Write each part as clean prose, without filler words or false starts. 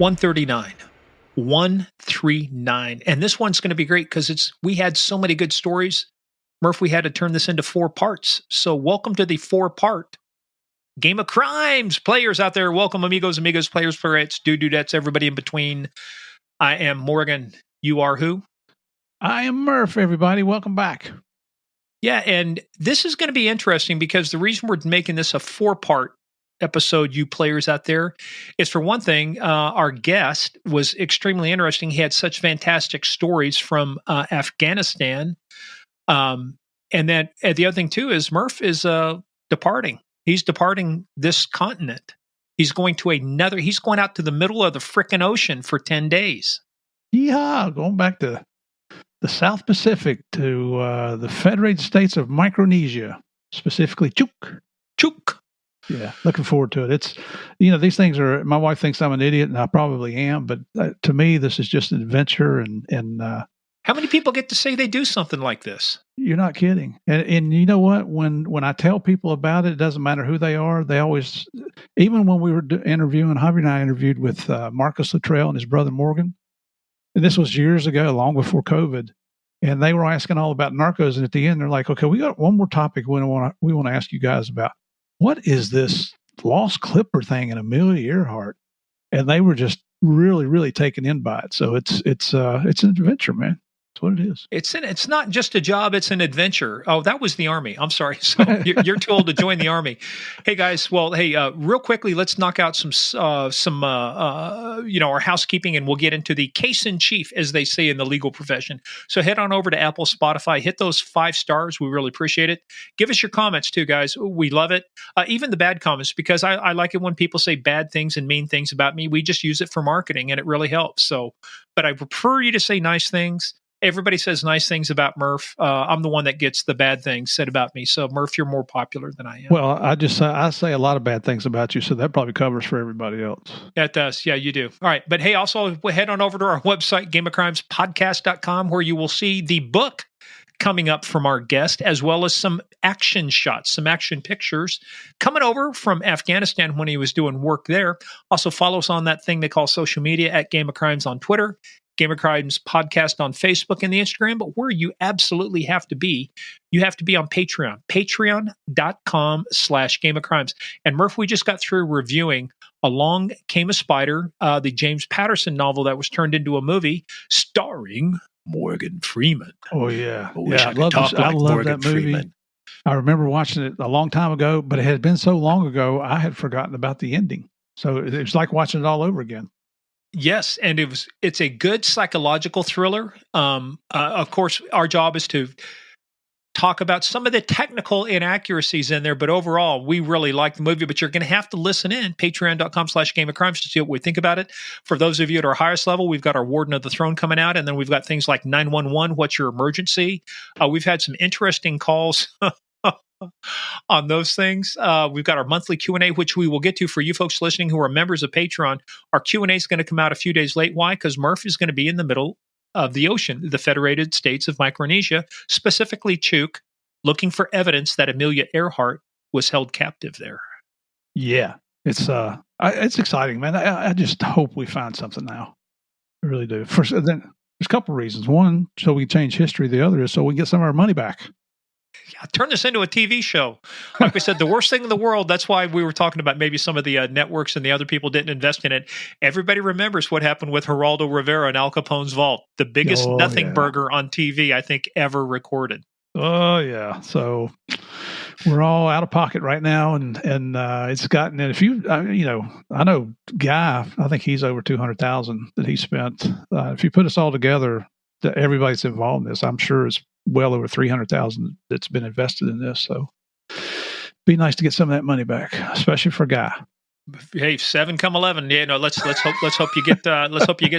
139. 139. And this one's going to be great because we had so many good stories. Murph, we had to turn this into 4 parts. So welcome to the 4-part Game of Crimes. Players out there, welcome, amigos, players, playerettes, dudettes, everybody in between. I am Morgan. You are who? I am Murph, everybody. Welcome back. Yeah, and this is going to be interesting because the reason we're making this a 4-part episode, you players out there, is for one thing, our guest was extremely interesting. He had such fantastic stories from Afghanistan. And then the other thing, too, is Murph is departing. He's departing this continent. He's going out to the middle of the frickin' ocean for 10 days. Yeehaw, going back to the South Pacific to the Federated States of Micronesia, specifically Chuk. Yeah, looking forward to it. It's, these things are, my wife thinks I'm an idiot, and I probably am, but to me, this is just an adventure. And how many people get to say they do something like this? You're not kidding. And you know what? When I tell people about it, it doesn't matter who they are. They always, even when we were interviewing, Javi and I interviewed with Marcus Luttrell and his brother Morgan, and this was years ago, long before COVID, and they were asking all about narcos. And at the end, they're like, "Okay, we got one more topic we want to ask you guys about. What is this lost Clipper thing and Amelia Earhart?" And they were just really, really taken in by it. So it's an adventure, man. That's what it is. It's not just a job; it's an adventure. Oh, that was the Army. I'm sorry. So you're too old to join the Army. Hey guys, well, real quickly, let's knock out some our housekeeping, and we'll get into the case in chief, as they say in the legal profession. So head on over to Apple, Spotify, hit those 5 stars. We really appreciate it. Give us your comments too, guys. We love it. Even the bad comments, because I like it when people say bad things and mean things about me. We just use it for marketing, and it really helps. So, but I prefer you to say nice things. Everybody says nice things about Murph. I'm the one that gets the bad things said about me. So, Murph, you're more popular than I am. Well, I say a lot of bad things about you, so that probably covers for everybody else. That does. Yeah, you do. All right. But hey, also head on over to our website, gameofcrimespodcast.com, where you will see the book coming up from our guest, as well as some action shots, some action pictures coming over from Afghanistan when he was doing work there. Also, follow us on that thing they call social media at Game of Crimes on Twitter, Game of Crimes Podcast on Facebook and the Instagram. But where you absolutely have to be, you have to be on Patreon, patreon.com/Game of Crimes. And Murph, we just got through reviewing Along Came a Spider, the James Patterson novel that was turned into a movie starring Morgan Freeman. Oh, yeah. I love that movie. Freeman. I remember watching it a long time ago, but it had been so long ago, I had forgotten about the ending. So it was like watching it all over again. Yes, and it's a good psychological thriller. Of course, our job is to talk about some of the technical inaccuracies in there, but overall, we really like the movie. But you're going to have to listen in, patreon.com/Game of Crimes, to see what we think about it. For those of you at our highest level, we've got our Warden of the Throne coming out, and then we've got things like 911, what's your emergency? We've had some interesting calls on those things. We've got our monthly Q&A, which we will get to for you folks listening who are members of Patreon. Our Q&A is going to come out a few days late. Why? Because Murph is going to be in the middle of the ocean, the Federated States of Micronesia, specifically Chuk, looking for evidence that Amelia Earhart was held captive there. Yeah, it's exciting, man. I just hope we find something now. I really do. First, then there's a couple of reasons. One, so we change history. The other is so we get some of our money back. Yeah, turn this into a TV show. Like we said, the worst thing in the world. That's why we were talking about maybe some of the networks and the other people didn't invest in it. Everybody remembers what happened with Geraldo Rivera and Al Capone's vault. The biggest nothing burger on TV, I think, ever recorded. Oh, yeah. So we're all out of pocket right now. And it's gotten, and if I know Guy, I think he's over 200,000 that he spent. If you put us all together, everybody's involved in this, I'm sure it's well over 300,000 that's been invested in this. So be nice to get some of that money back, especially for Guy. Hey, 7 come 11. Yeah, no, let's hope you get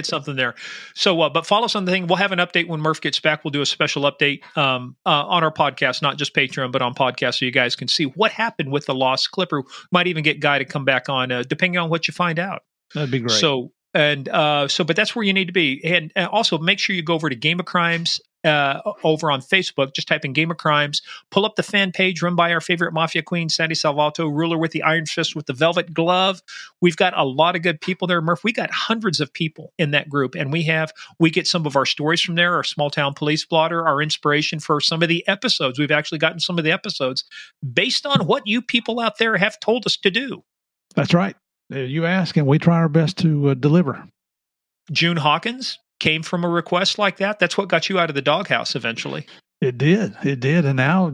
something there. So, but follow us on the thing. We'll have an update when Murph gets back. We'll do a special update on our podcast, not just Patreon, but on podcast, so you guys can see what happened with the lost Clipper. Might even get Guy to come back on, depending on what you find out. That'd be great. But that's where you need to be. And also make sure you go over to Game of Crimes over on Facebook. Just type in Game of Crimes. Pull up the fan page run by our favorite mafia queen, Sandy Salvato, ruler with the iron fist with the velvet glove. We've got a lot of good people there, Murph. We got hundreds of people in that group, and we get some of our stories from there, our small town police blotter, our inspiration for some of the episodes. We've actually gotten some of the episodes based on what you people out there have told us to do. That's right. You ask, and we try our best to deliver. June Hawkins came from a request like that. That's what got you out of the doghouse eventually. It did. And now,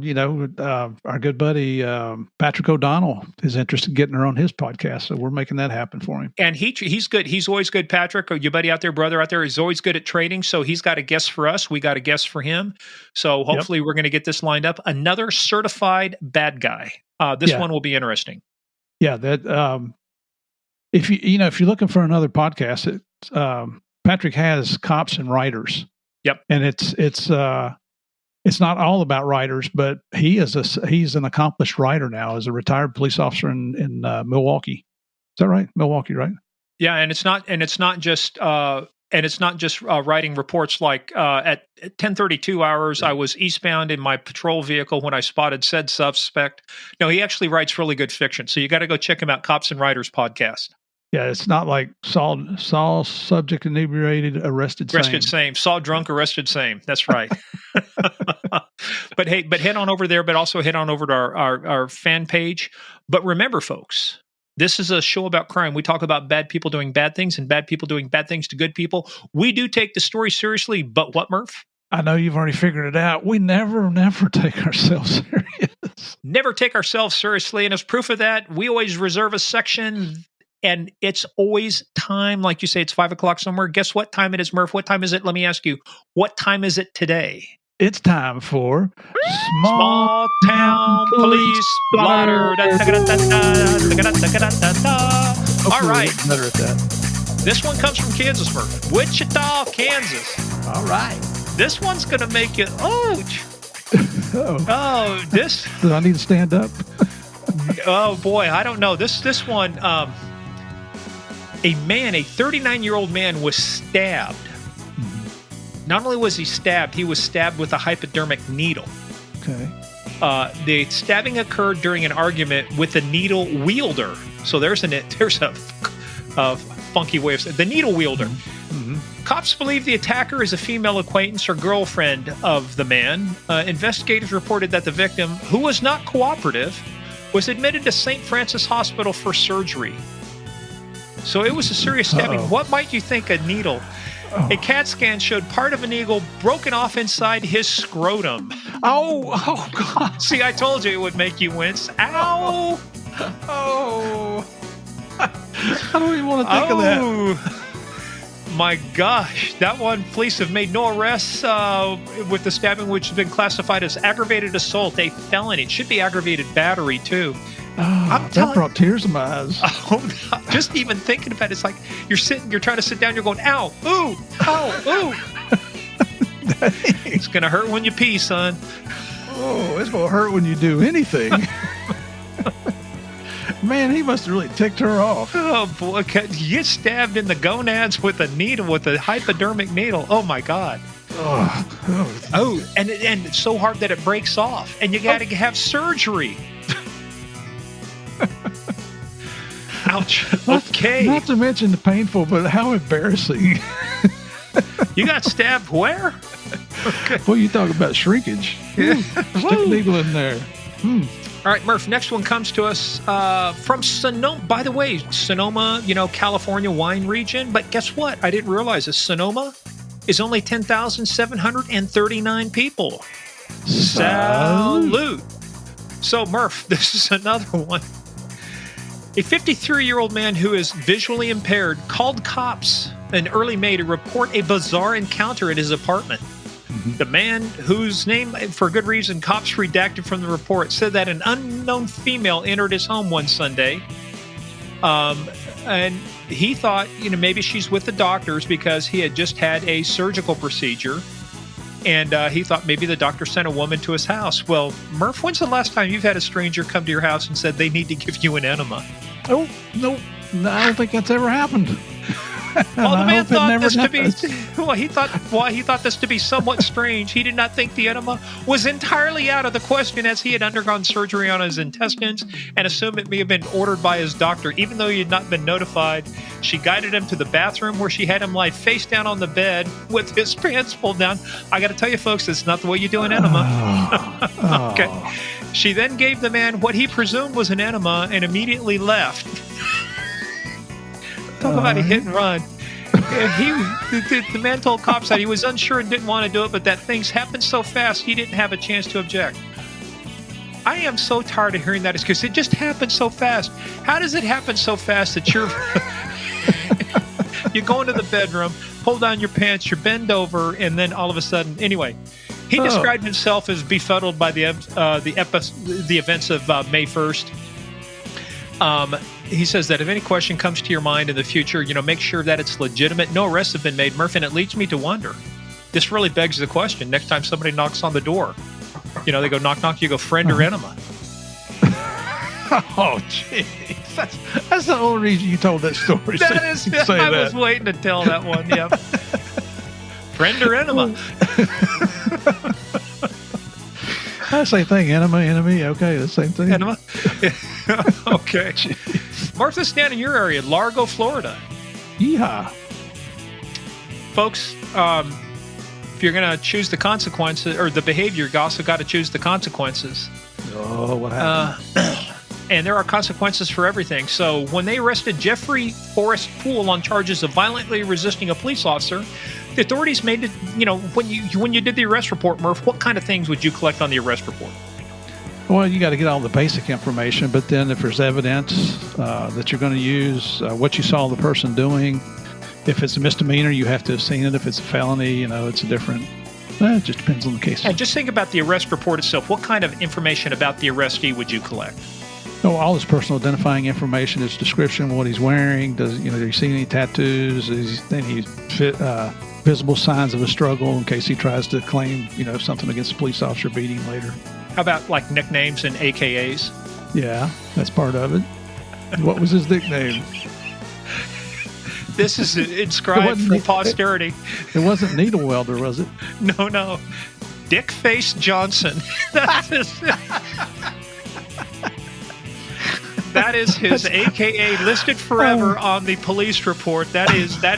our good buddy Patrick O'Donnell is interested in getting her on his podcast, so we're making that happen for him. And he's good. He's always good, Patrick, or your buddy out there, brother out there, is always good at trading, so he's got a guest for us. We got a guest for him. So hopefully we're going to get this lined up. Another certified bad guy. This one will be interesting. Yeah, that if you're looking for another podcast, Patrick has cops and writers. Yep. And it's not all about writers, but he's an accomplished writer now as a retired police officer in Milwaukee. Is that right? Milwaukee, right? Yeah, and it's not just writing reports like at 10:32 hours I was eastbound in my patrol vehicle when I spotted said suspect. No, he actually writes really good fiction. So you got to go check him out, Cops and Writers podcast. Yeah, it's not like saw subject inebriated, arrested same. Saw drunk, arrested same. That's right. But head on over there, but also head on over to our fan page. But remember, folks, this is a show about crime. We talk about bad people doing bad things and bad people doing bad things to good people. We do take the story seriously, but what, Murph? I know you've already figured it out. We never take ourselves serious. Never take ourselves seriously. And as proof of that, we always reserve a section. And it's always time, like you say, it's 5 o'clock somewhere. Guess what time it is, Murph? What time is it? Let me ask you, what time is it today? It's time for Small Town Police Blotter. All right. Better at that. This one comes from Kansas, Murph. Wichita, Kansas. All right. This one's going to make you, this. Do I need to stand up? Oh boy, I don't know. This one, a 39-year-old man was stabbed. Not only was he was stabbed with a hypodermic needle. Okay. The stabbing occurred during an argument with a needle wielder. So there's a funky way of saying the needle wielder. Mm-hmm. Cops believe the attacker is a female acquaintance or girlfriend of the man. Investigators reported that the victim, who was not cooperative, was admitted to St. Francis Hospital for surgery. So it was a serious stabbing. What might you think? A needle. A CAT scan showed part of a needle broken off inside his scrotum. Oh God. See, I told you it would make you wince. Ow. I don't even want to think of that. My gosh, that one, police have made no arrests with the stabbing, which has been classified as aggravated assault, a felony. It should be aggravated battery, too. That brought tears to my eyes. Just even thinking about it, it's like you're trying to sit down, you're going, ow, ooh, ow, ooh. It's going to hurt when you pee, son. Oh, it's going to hurt when you do anything. Man, he must have really ticked her off. Oh, boy. You get stabbed in the gonads with a needle, with a hypodermic needle. Oh, my God. And it's so hard that it breaks off. And you got to have surgery. Ouch. Okay. Not to mention the painful, but how embarrassing. You got stabbed where? Okay. Well, you talk about shrinkage. Yeah. Stick a needle in there. All right, Murph, next one comes to us from Sonoma. By the way, Sonoma, California wine region. But guess what? I didn't realize this. Sonoma is only 10,739 people. Salute. So, Murph, this is another one. A 53-year-old man who is visually impaired called cops in early May to report a bizarre encounter at his apartment. The man, whose name, for good reason, cops redacted from the report, said that an unknown female entered his home one Sunday. And he thought, maybe she's with the doctors because he had just had a surgical procedure. And he thought maybe the doctor sent a woman to his house. Well, Murph, when's the last time you've had a stranger come to your house and said they need to give you an enema? Oh, no, I don't think that's ever happened. While the man thought this to be, he thought this to be somewhat strange. He did not think the enema was entirely out of the question, as he had undergone surgery on his intestines and assumed it may have been ordered by his doctor, even though he had not been notified. She guided him to the bathroom, where she had him lie face down on the bed with his pants pulled down. I got to tell you, folks, that's not the way you do an enema. Okay. She then gave the man what he presumed was an enema and immediately left. Talk about a hit and run. The man told cops that he was unsure and didn't want to do it, but that things happened so fast he didn't have a chance to object. I am so tired of hearing that excuse. It just happened so fast. How does it happen so fast that you go into the bedroom, pull down your pants, you bend over, and then all of a sudden, anyway, he described himself as befuddled by the events of May 1st. He says that if any question comes to your mind in the future, make sure that it's legitimate. No arrests have been made, Murph, and it leads me to wonder. This really begs the question. Next time somebody knocks on the door, they go knock, knock, you go friend or enema. Oh, jeez. That's the only reason you told that story. I was waiting to tell that one, yeah. Friend or enema. Same thing, enema, enemy. Okay, the same thing. Enema. Okay. Mark, this down in your area, Largo, Florida. Yeehaw. Folks, if you're going to choose the consequences or the behavior, you also got to choose the consequences. Oh, what happened? And there are consequences for everything. So when they arrested Jeffrey Forrest Poole on charges of violently resisting a police officer, the authorities made it, when you did the arrest report, Murph, what kind of things would you collect on the arrest report? Well, you got to get all the basic information, but then if there's evidence that you're going to use, what you saw the person doing, if it's a misdemeanor, you have to have seen it. If it's a felony, it's a different. It just depends on the case. And just think about the arrest report itself. What kind of information about the arrestee would you collect? Oh, all his personal identifying information, his description, what he's wearing. Do you see any tattoos? Any visible signs of a struggle in case he tries to claim, something against a police officer beating later. How about like nicknames and AKAs? Yeah, that's part of it. What was his nickname? This is inscribed for posterity. It wasn't Needle Welder, was it? No. Dick Face Johnson. That is his AKA listed forever on the police report. That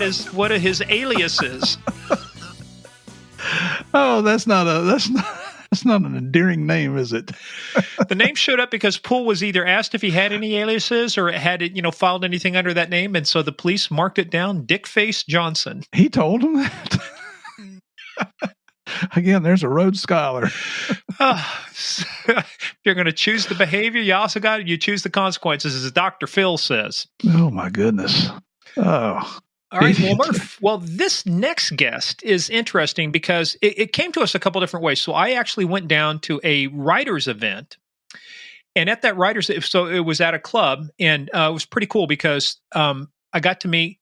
is one of his aliases. Oh, that's not an endearing name, is it? The name showed up because Poole was either asked if he had any aliases or had it, filed anything under that name, and so the police marked it down, Dick Face Johnson. He told him that. Again, there's a Rhodes Scholar. If you're going to choose the behavior, you also you choose the consequences, as Dr. Phil says. Oh my goodness. Oh. All right, well, Murph, this next guest is interesting because it came to us a couple different ways. So I actually went down to a writers event, and at that so it was at a club, and it was pretty cool because I got to meet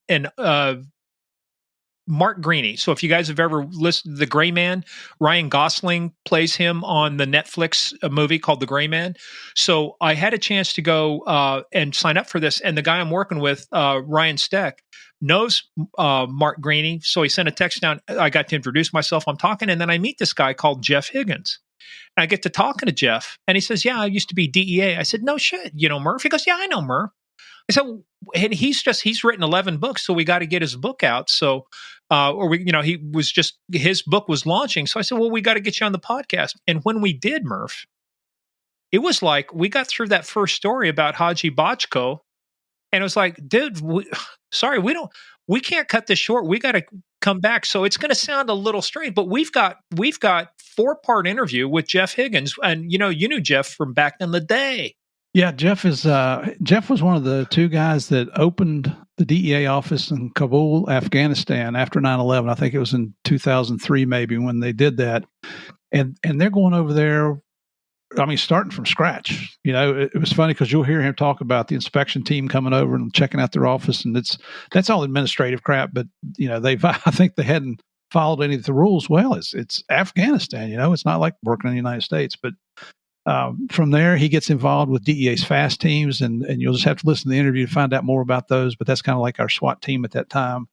Mark Greaney. So if you guys have ever listened to The Gray Man, Ryan Gosling plays him on the Netflix movie called The Gray Man. So I had a chance to go and sign up for this, and the guy I'm working with, Ryan Steck, knows Mark Greaney. So he sent a text down. I got to introduce myself. I'm talking, and then I meet this guy called Jeff Higgins. And I get to talking to Jeff, and he says, "Yeah, I used to be DEA." I said, "No shit, Murph?" He goes, "Yeah, I know Murph." I said, and he's written 11 books, so we got to get his book out. So, his book was launching. So I said, well, we got to get you on the podcast. And when we did, Murph, it was like, we got through that first story about Haji Bajko, and it was like, dude, we can't cut this short. We got to come back. So it's going to sound a little strange, but we've got 4-part interview with Jeff Higgins. And, you knew Jeff from back in the day. Yeah, Jeff was one of the two guys that opened the DEA office in Kabul, Afghanistan after 9/11. I think it was in 2003 maybe when they did that. And they're going over there, starting from scratch. It was funny because you'll hear him talk about the inspection team coming over and checking out their office, and that's all administrative crap, but I think they hadn't followed any of the rules well. It's Afghanistan, it's not like working in the United States, but from there, he gets involved with DEA's fast teams, and you'll just have to listen to the interview to find out more about those. But that's kind of like our SWAT team at that time.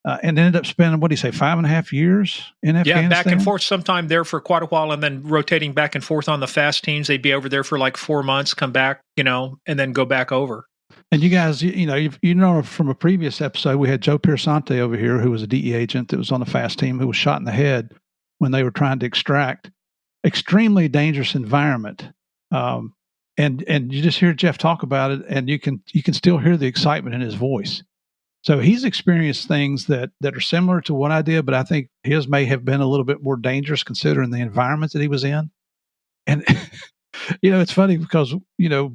and ended up spending, what do you say, 5.5 years in Afghanistan? Yeah, back and forth, sometime there for quite a while, and then rotating back and forth on the fast teams. They'd be over there for like 4 months, come back, and then go back over. And you guys, you know from a previous episode, we had Joe Piersante over here, who was a DEA agent that was on the fast team, who was shot in the head when they were trying to extract. Extremely dangerous environment. And you just hear Jeff talk about it, and you can still hear the excitement in his voice. So he's experienced things that are similar to what I did, but I think his may have been a little bit more dangerous considering the environment that he was in. And it's funny because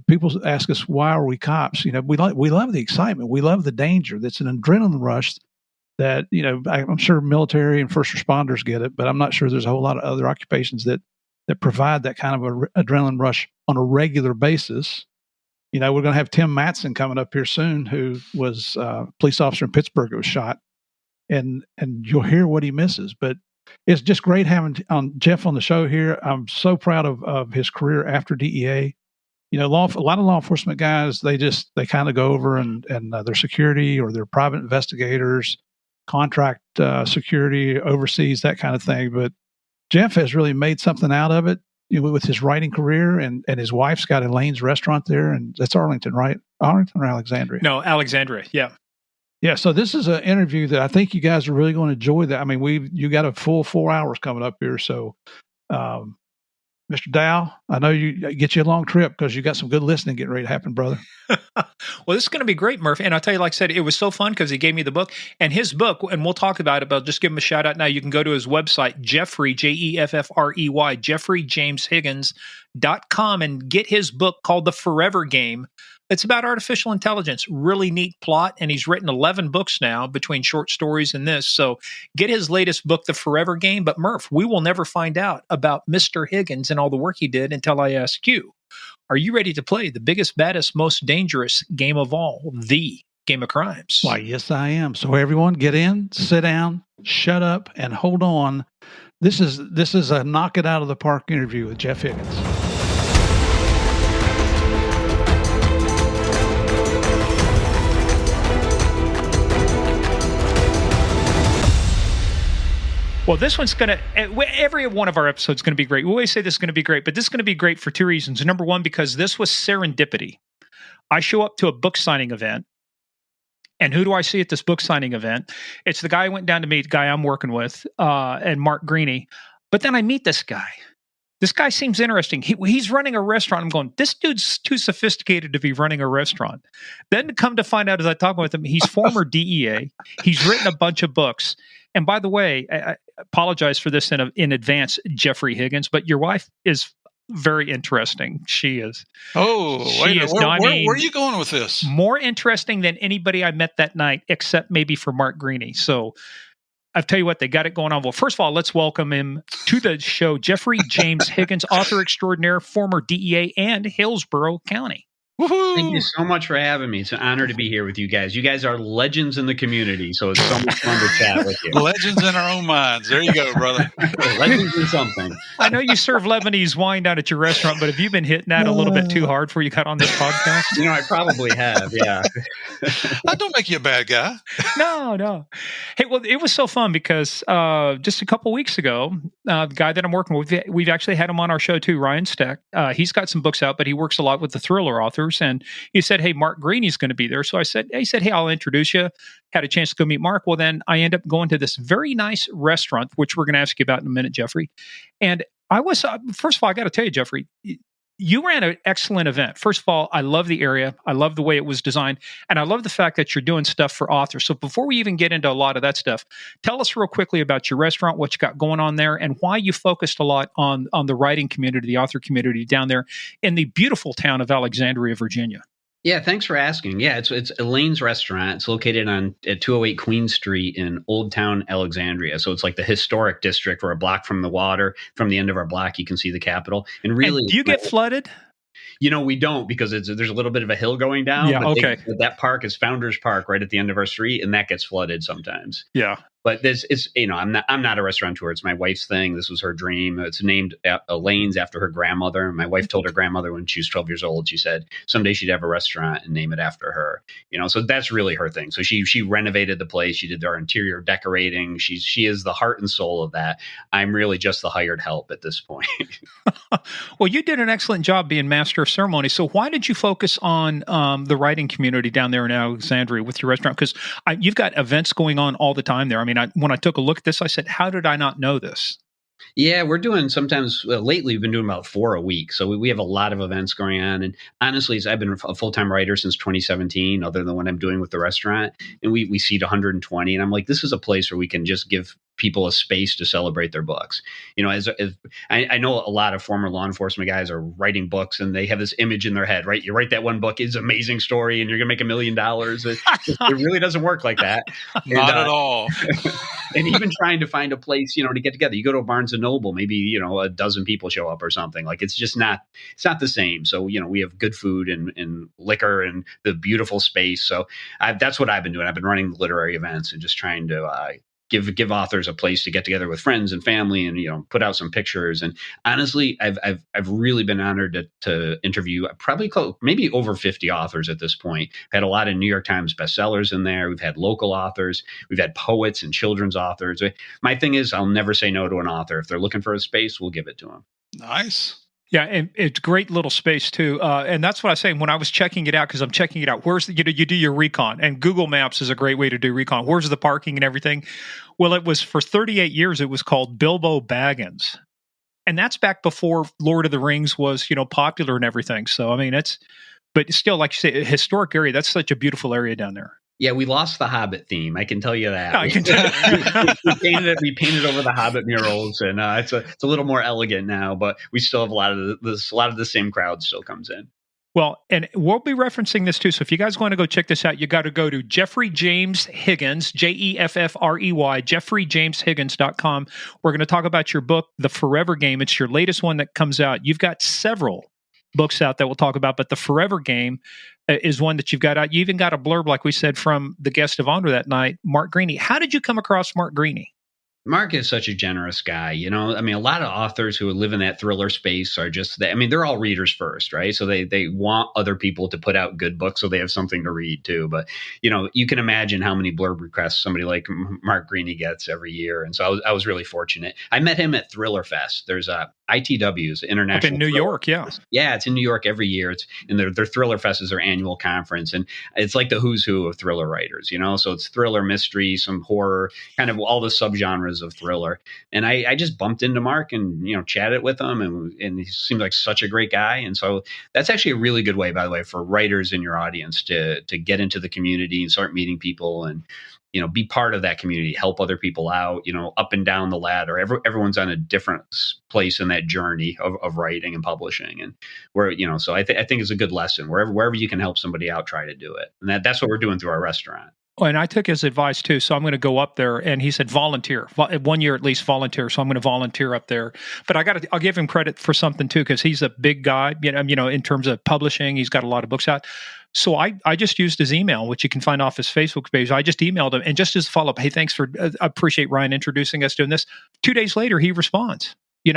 people ask us, why are we cops? We love the excitement, we love the danger. That's an adrenaline rush that I'm sure military and first responders get it, but I'm not sure there's a whole lot of other occupations that provide that kind of a adrenaline rush on a regular basis. We're going to have Tim Matson coming up here soon, who was a police officer in Pittsburgh who was shot, and you'll hear what he misses. But it's just great having Jeff on the show here. I'm so proud of his career after DEA. A lot of law enforcement guys, they kind of go over and their security or their private investigators, contract security overseas, that kind of thing. But Jeff has really made something out of it, with his writing career, and his wife's got Elaine's restaurant there, and that's Arlington, right? Arlington or Alexandria? No, Alexandria. Yeah. Yeah. So this is an interview that I think you guys are really going to enjoy. That, I mean, you got a full 4 hours coming up here. So, Mr. Dow, I know you get you a long trip because you got some good listening getting ready to happen, brother. Well, this is going to be great, Murph. And I'll tell you, like I said, it was so fun because he gave me the book, and his book, and we'll talk about it, but I'll just give him a shout out now. You can go to his website, Jeffrey, Jeffrey, JeffreyJamesHiggins.com, and get his book called The Forever Game. It's about artificial intelligence. Really neat plot, and he's written 11 books now between short stories and this. So get his latest book, The Forever Game. But Murph, we will never find out about Mr. Higgins and all the work he did until I ask you. Are you ready to play the biggest, baddest, most dangerous game of all, the Game of Crimes? Why, yes, I am. So everyone get in, sit down, shut up, and hold on. This is a knock it out of the park interview with Jeff Higgins. Well, this one's going to, every one of our episodes is going to be great. We always say this is going to be great, but this is going to be great for two reasons. Number one, because this was serendipity. I show up to a book signing event, and who do I see at this book signing event? It's the guy I went down to meet, the guy I'm working with, and Mark Greeny. But then I meet this guy. This guy seems interesting. He's running a restaurant. I'm going, this dude's too sophisticated to be running a restaurant. Then to come to find out as I talk with him, he's former DEA. He's written a bunch of books. And by the way, I apologize for this in advance, Jeffrey Higgins, but your wife is very interesting. She is. Oh, wait, where are you going with this? More interesting than anybody I met that night, except maybe for Mark Greeny. So I'll tell you what, they got it going on. Well, first of all, let's welcome him to the show. Jeffrey James Higgins, author extraordinaire, former DEA and Hillsboro County. Woohoo! Thank you so much for having me. It's an honor to be here with you guys. You guys are legends in the community, so it's so much fun to chat with you. Legends in our own minds. There you go, brother. Legends in something. I know you serve Lebanese wine down at your restaurant, but have you been hitting that a little bit too hard before you got on this podcast? I probably have, yeah. I don't make you a bad guy. No. Hey, well, it was so fun because just a couple weeks ago, the guy that I'm working with, we've actually had him on our show too, Ryan Steck. He's got some books out, but he works a lot with the thriller authors. And he said, hey, Mark Greeny's going to be there. So he said, hey, I'll introduce you. Had a chance to go meet Mark. Well, then I end up going to this very nice restaurant, which we're going to ask you about in a minute, Jeffrey. And I was, first of all, I got to tell you, Jeffrey, you ran an excellent event. First of all, I love the area. I love the way it was designed. And I love the fact that you're doing stuff for authors. So before we even get into a lot of that stuff, tell us real quickly about your restaurant, what you got going on there, and why you focused a lot on the writing community, the author community down there in the beautiful town of Alexandria, Virginia. Yeah, thanks for asking. Yeah, it's Elaine's Restaurant. It's located at 208 Queen Street in Old Town Alexandria. So it's like the historic district. We're a block from the water. From the end of our block, you can see the Capitol. And really, do you get flooded? We don't, because there's a little bit of a hill going down. Yeah, okay. That park is Founders Park right at the end of our street, and that gets flooded sometimes. Yeah. But this is, I'm not a restaurateur. It's my wife's thing. This was her dream. It's named Elaine's after her grandmother. My wife told her grandmother when she was 12 years old, she said someday she'd have a restaurant and name it after her. So that's really her thing. So she renovated the place. She did our interior decorating. She is the heart and soul of that. I'm really just the hired help at this point. Well, you did an excellent job being master of ceremony. So why did you focus on the writing community down there in Alexandria with your restaurant? Because you've got events going on all the time there. I mean, when I took a look at this, I said, how did I not know this? Yeah, we're doing sometimes lately, we've been doing about 4 a week. So we have a lot of events going on. And honestly, I've been a full-time writer since 2017, other than what I'm doing with the restaurant. And we seat 120. And I'm like, this is a place where we can just give people a space to celebrate their books. As I know a lot of former law enforcement guys are writing books and they have this image in their head, right? You write that one book, it's an amazing story and you're going to make $1 million. It really doesn't work like that. Not at all. And even trying to find a place, to get together, you go to a Barnes and Noble, maybe, a dozen people show up or something. Like it's not the same. So, we have good food and liquor and the beautiful space. So that's what I've been doing. I've been running literary events and just trying to, give authors a place to get together with friends and family and, put out some pictures. And honestly, I've really been honored to interview maybe over 50 authors at this point. Had a lot of New York Times bestsellers in there. We've had local authors. We've had poets and children's authors. My thing is I'll never say no to an author. If they're looking for a space, we'll give it to them. Nice. Yeah, and it's great little space too, and that's what I was saying when I was checking it out, because I'm checking it out. Where's you do your recon, and Google Maps is a great way to do recon. Where's the parking and everything? Well, it was for 38 years. It was called Bilbo Baggins, and that's back before Lord of the Rings was popular and everything. So I mean, but still, like you say, a historic area. That's such a beautiful area down there. Yeah, we lost the Hobbit theme. I can tell you that. I can tell. We painted over the Hobbit murals, and it's a little more elegant now. But we still have a lot of the same crowd still comes in. Well, and we'll be referencing this too. So if you guys want to go check this out, you got to go to Jeffrey James Higgins, Jeffrey, jeffreyjameshiggins.com. We're going to talk about your book, The Forever Game. It's your latest one that comes out. You've got several books out that we'll talk about, but The Forever Game is one that you've got out. You even got a blurb, like we said, from the guest of honor that night, Mark Greaney. How did you come across Mark Greaney? Mark is such a generous guy. A lot of authors who live in that thriller space are just that. They're all readers first, right? So they want other people to put out good books so they have something to read too. But, you can imagine how many blurb requests somebody like Mark Greaney gets every year. And so I was really fortunate. I met him at Thriller Fest. There's ITW's International. Up in New York, yeah. Yeah, it's in New York every year. Their Thriller Fest is their annual conference. And it's like the who's who of thriller writers, So it's thriller, mystery, some horror, kind of all the subgenres of thriller. And I just bumped into Mark and, chatted with him. And he seemed like such a great guy. And so that's actually a really good way, by the way, for writers in your audience to get into the community and start meeting people and, be part of that community, help other people out, up and down the ladder. Everyone's on a different place in that journey of writing and publishing. And where, so I think it's a good lesson. Wherever you can help somebody out, try to do it. And that's what we're doing through our restaurant. Oh, and I took his advice too. So I'm going to go up there, and he said volunteer 1 year at least volunteer. So I'm going to volunteer up there. But I'll give him credit for something too, because he's a big guy. In terms of publishing, he's got a lot of books out. So I just used his email, which you can find off his Facebook page. I just emailed him, and just as a follow up, hey, thanks for I appreciate Ryan introducing us doing this. 2 days later, he responds. He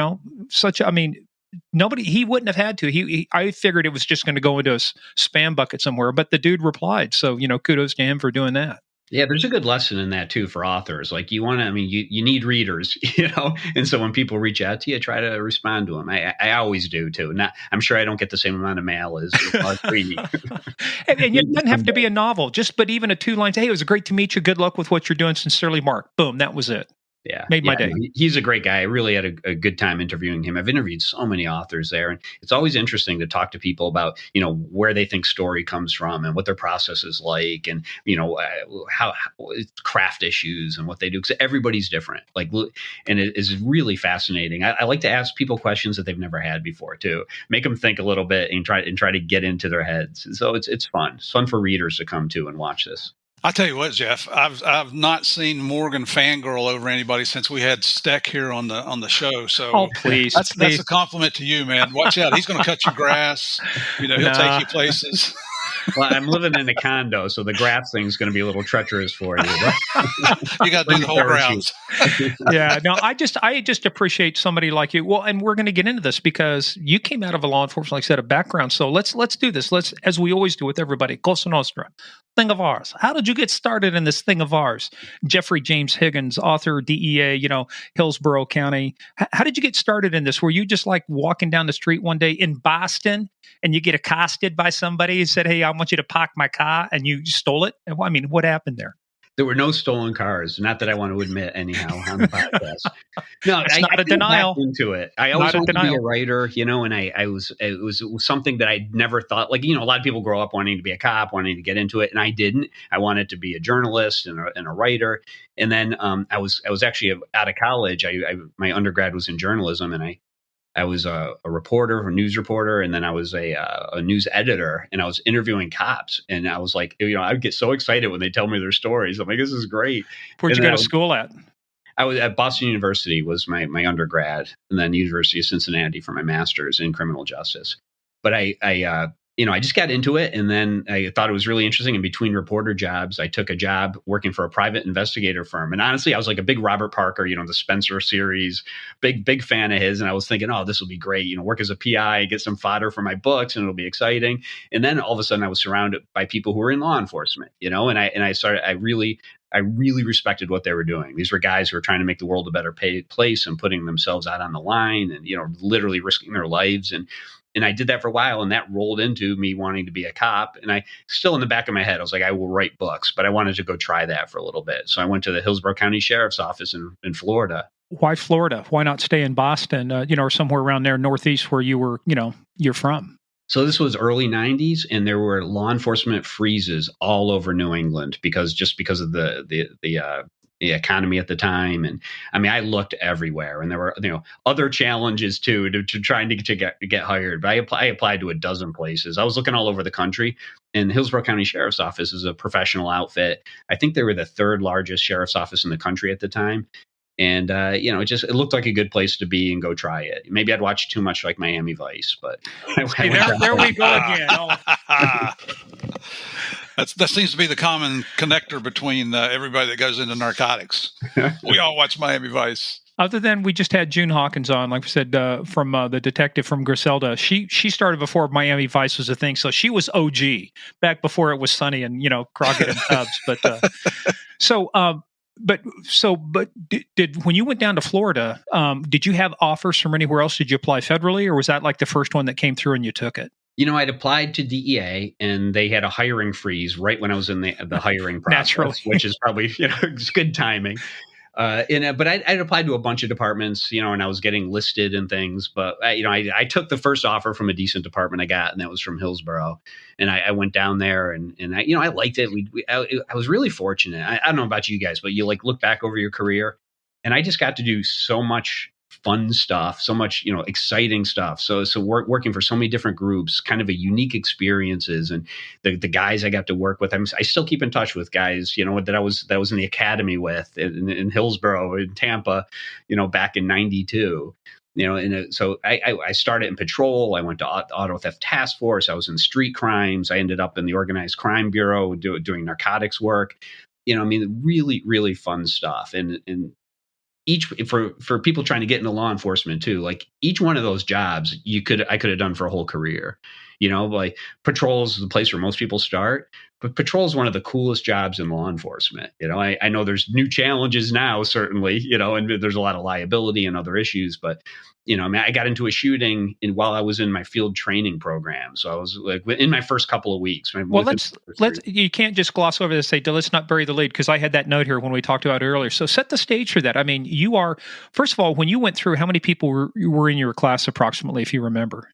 wouldn't have had to. I figured it was just going to go into a spam bucket somewhere, but the dude replied. So, kudos to him for doing that. Yeah, there's a good lesson in that too for authors. Like you need readers, and so when people reach out to you, try to respond to them. I always do too. I'm sure I don't get the same amount of mail as Greaney. and it doesn't have to be a novel, but even a 2 lines. Hey, it was great to meet you. Good luck with what you're doing. Sincerely, Mark. Boom. That was it. Yeah. Made my day. He's a great guy. I really had a good time interviewing him. I've interviewed so many authors there, and it's always interesting to talk to people about, where they think story comes from and what their process is like, and, how craft issues and what they do. Because everybody's different. And it is really fascinating. I like to ask people questions that they've never had before too. Make them think a little bit and try to get into their heads. So it's fun. It's fun for readers to come to and watch this. I tell you what, Jeff, I've not seen Morgan fangirl over anybody since we had Steck here on the show. So please, that's a compliment to you, man. Watch out, he's going to cut your grass. He'll take you places. Well, I'm living in a condo, so the grass thing's going to be a little treacherous for you. You got to do the whole grounds. Yeah, no, I just appreciate somebody like you. Well, and we're going to get into this because you came out of a law enforcement, like I said, a background. So let's do this. Let's, as we always do with everybody, Cosa Nostra, thing of ours. How did you get started in this thing of ours? Jeffrey James Higgins, author, DEA, Hillsboro County. How did you get started in this? Were you just like walking down the street one day in Boston and you get accosted by somebody who said, "Hey, I want you to park my car," and you stole it? I mean, what happened there? There were no stolen cars. Not that I want to admit, anyhow, on the podcast. No, it's not a denial. Into it. I always wanted to be a writer, and it was something that I never thought. Like, a lot of people grow up wanting to be a cop, wanting to get into it, and I didn't. I wanted to be a journalist and a writer. And then I was actually out of college. My undergrad was in journalism, and I was a reporter, a news reporter, and then I was a news editor, and I was interviewing cops. And I was like, I would get so excited when they tell me their stories. I'm like, this is great. Where'd you go to school at? I was at Boston University was my undergrad, and then University of Cincinnati for my master's in criminal justice. But I just got into it, and then I thought it was really interesting. In between reporter jobs, I took a job working for a private investigator firm. And honestly, I was like a big Robert Parker, the Spencer series, big fan of his. And I was thinking, oh, this will be great. Work as a PI, get some fodder for my books, and it'll be exciting. And then all of a sudden, I was surrounded by people who were in law enforcement, and I really respected what they were doing. These were guys who were trying to make the world a better place and putting themselves out on the line and, literally risking their lives. And I did that for a while, and that rolled into me wanting to be a cop. And I still in the back of my head, I was like, I will write books, but I wanted to go try that for a little bit. So I went to the Hillsboro County Sheriff's Office in Florida. Why Florida? Why not stay in Boston, or somewhere around there, Northeast, where you were, you're from? So this was early 90s, and there were law enforcement freezes all over New England because of the economy at the time. And I mean, I looked everywhere, and there were other challenges too to trying to get hired. But I applied to a dozen places. I was looking all over the country. And Hillsboro County Sheriff's Office is a professional outfit. I think they were the third largest sheriff's office in the country at the time. And, it looked like a good place to be and go try it. Maybe I'd watched too much like Miami Vice, but there we go again. Oh. That seems to be the common connector between everybody that goes into narcotics. We all watch Miami Vice. Other than we just had June Hawkins on, like we said, from the detective from Griselda. She started before Miami Vice was a thing, so she was OG back before it was Sonny and Crockett and Tubbs. But did when you went down to Florida, did you have offers from anywhere else? Did you apply federally, or was that like the first one that came through and you took it? I'd applied to DEA, and they had a hiring freeze right when I was in the hiring process, Naturally. Which is probably it's good timing. But I'd applied to a bunch of departments, and I was getting listed and things. But I took the first offer from a decent department I got, and that was from Hillsboro. And I went down there, and I liked it. I was really fortunate. I don't know about you guys, but you look back over your career, and I just got to do so much fun stuff, so much exciting stuff. So working for so many different groups, kind of a unique experiences, and the guys I got to work with. I still keep in touch with guys that I was in the academy with in Hillsboro, in Tampa, back in '92. So I started in patrol. I went to auto theft task force. I was in street crimes. I ended up in the organized crime bureau doing narcotics work. Really, really fun stuff. And each for people trying to get into law enforcement too, like each one of those jobs I could have done for a whole career. Like patrol is the place where most people start, but patrol is one of the coolest jobs in law enforcement. I know there's new challenges now, certainly, and there's a lot of liability and other issues, but I got into a shooting while I was in my field training program. So I was like in my first couple of weeks. Well, you can't just gloss over this, say, let's not bury the lead, because I had that note here when we talked about it earlier. So set the stage for that. I mean, you are, first of all, when you went through, how many people were in your class approximately, if you remember?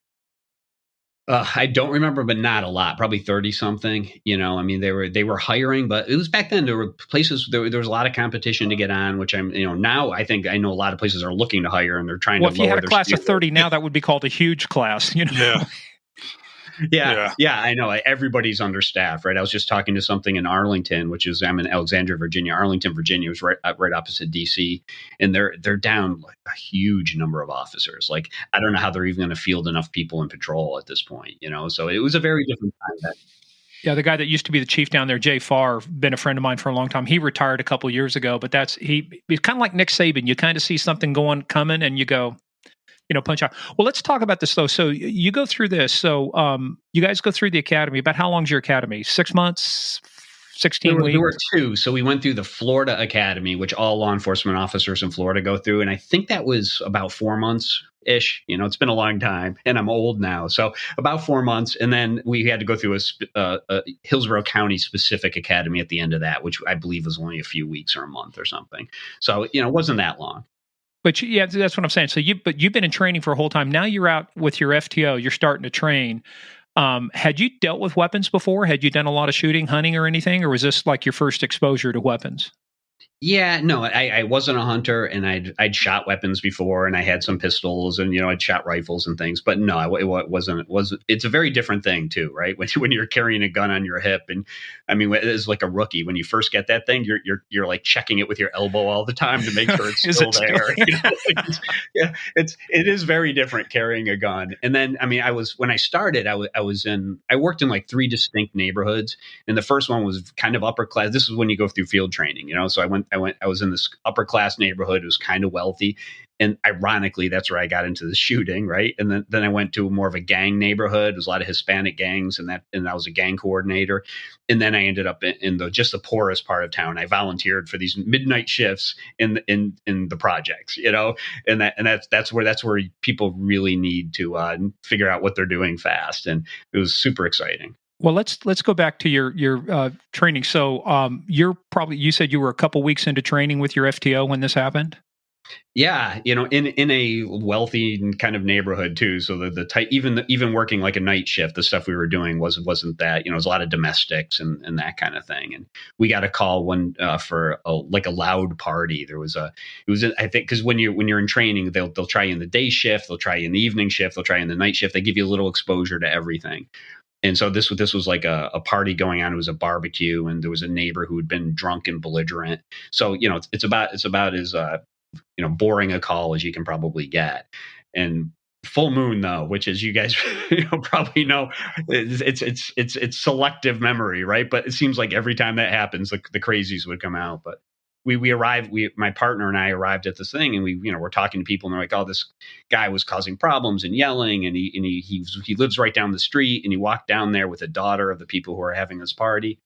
I don't remember, but not a lot, probably 30 something, they were hiring, but it was back then. There were places, there was a lot of competition to get on, which now I think I know a lot of places are looking to hire, and they're trying to lower their if you had a class of 30 now, that would be called a huge class, Yeah. Yeah, I know. Everybody's understaffed, right? I was just talking to something in Arlington, I'm in Alexandria, Virginia. Arlington, Virginia was right opposite DC, and they're down like a huge number of officers. Like, I don't know how they're even going to field enough people in patrol at this point, So it was a very different time. Yeah, the guy that used to be the chief down there, Jay Farr, been a friend of mine for a long time. He retired a couple years ago, but he's kind of like Nick Saban. You kind of see something coming, and you go, punch out. Well, let's talk about this though. So you go through this. So you guys go through the academy. About how long's your academy? 6 months, 16 weeks? There were two. So we went through the Florida Academy, which all law enforcement officers in Florida go through. And I think that was about 4 months ish. It's been a long time and I'm old now. So about 4 months. And then we had to go through a Hillsboro County specific academy at the end of that, which I believe was only a few weeks or a month or something. So, it wasn't that long. But yeah, that's what I'm saying. So you've been in training for a whole time. Now you're out with your FTO. You're starting to train. Had you dealt with weapons before? Had you done a lot of shooting, hunting, or anything? Or was this like your first exposure to weapons? Yeah, no, I wasn't a hunter, and I'd shot weapons before, and I had some pistols, and I'd shot rifles and things. But no, it wasn't. It's a very different thing too, right? When you're carrying a gun on your hip, and I mean, it's like a rookie when you first get that thing, you're like checking it with your elbow all the time to make sure it's still there. It is very different carrying a gun. And then when I started, I worked in like 3 distinct neighborhoods, and the first one was kind of upper class. This is when you go through field training, so I was in this upper class neighborhood. It was kind of wealthy. And ironically, that's where I got into the shooting. Right. And then I went to more of a gang neighborhood. There was a lot of Hispanic gangs and I was a gang coordinator. And then I ended up in the poorest part of town. I volunteered for these midnight shifts in the projects, and that's where people really need to figure out what they're doing fast. And it was super exciting. Well, let's go back to your training. So you said you were a couple weeks into training with your FTO when this happened? Yeah, in a wealthy kind of neighborhood too. So the type, even working like a night shift, the stuff we were doing wasn't that. It was a lot of domestics and that kind of thing. And we got a call for a loud party. I think because when you're in training, they'll try you in the day shift, they'll try you in the evening shift, they'll try you in the night shift. They give you a little exposure to everything. And so this was like a party going on. It was a barbecue, and there was a neighbor who had been drunk and belligerent. So it's about as boring a call as you can probably get. And full moon though, which is, you guys probably know, it's selective memory, right? But it seems like every time that happens, the crazies would come out. But we arrived. My partner and I arrived at this thing, and we're talking to people, and they're like, "Oh, this guy was causing problems and yelling, and he lives right down the street, and he walked down there with a daughter of the people who are having this party."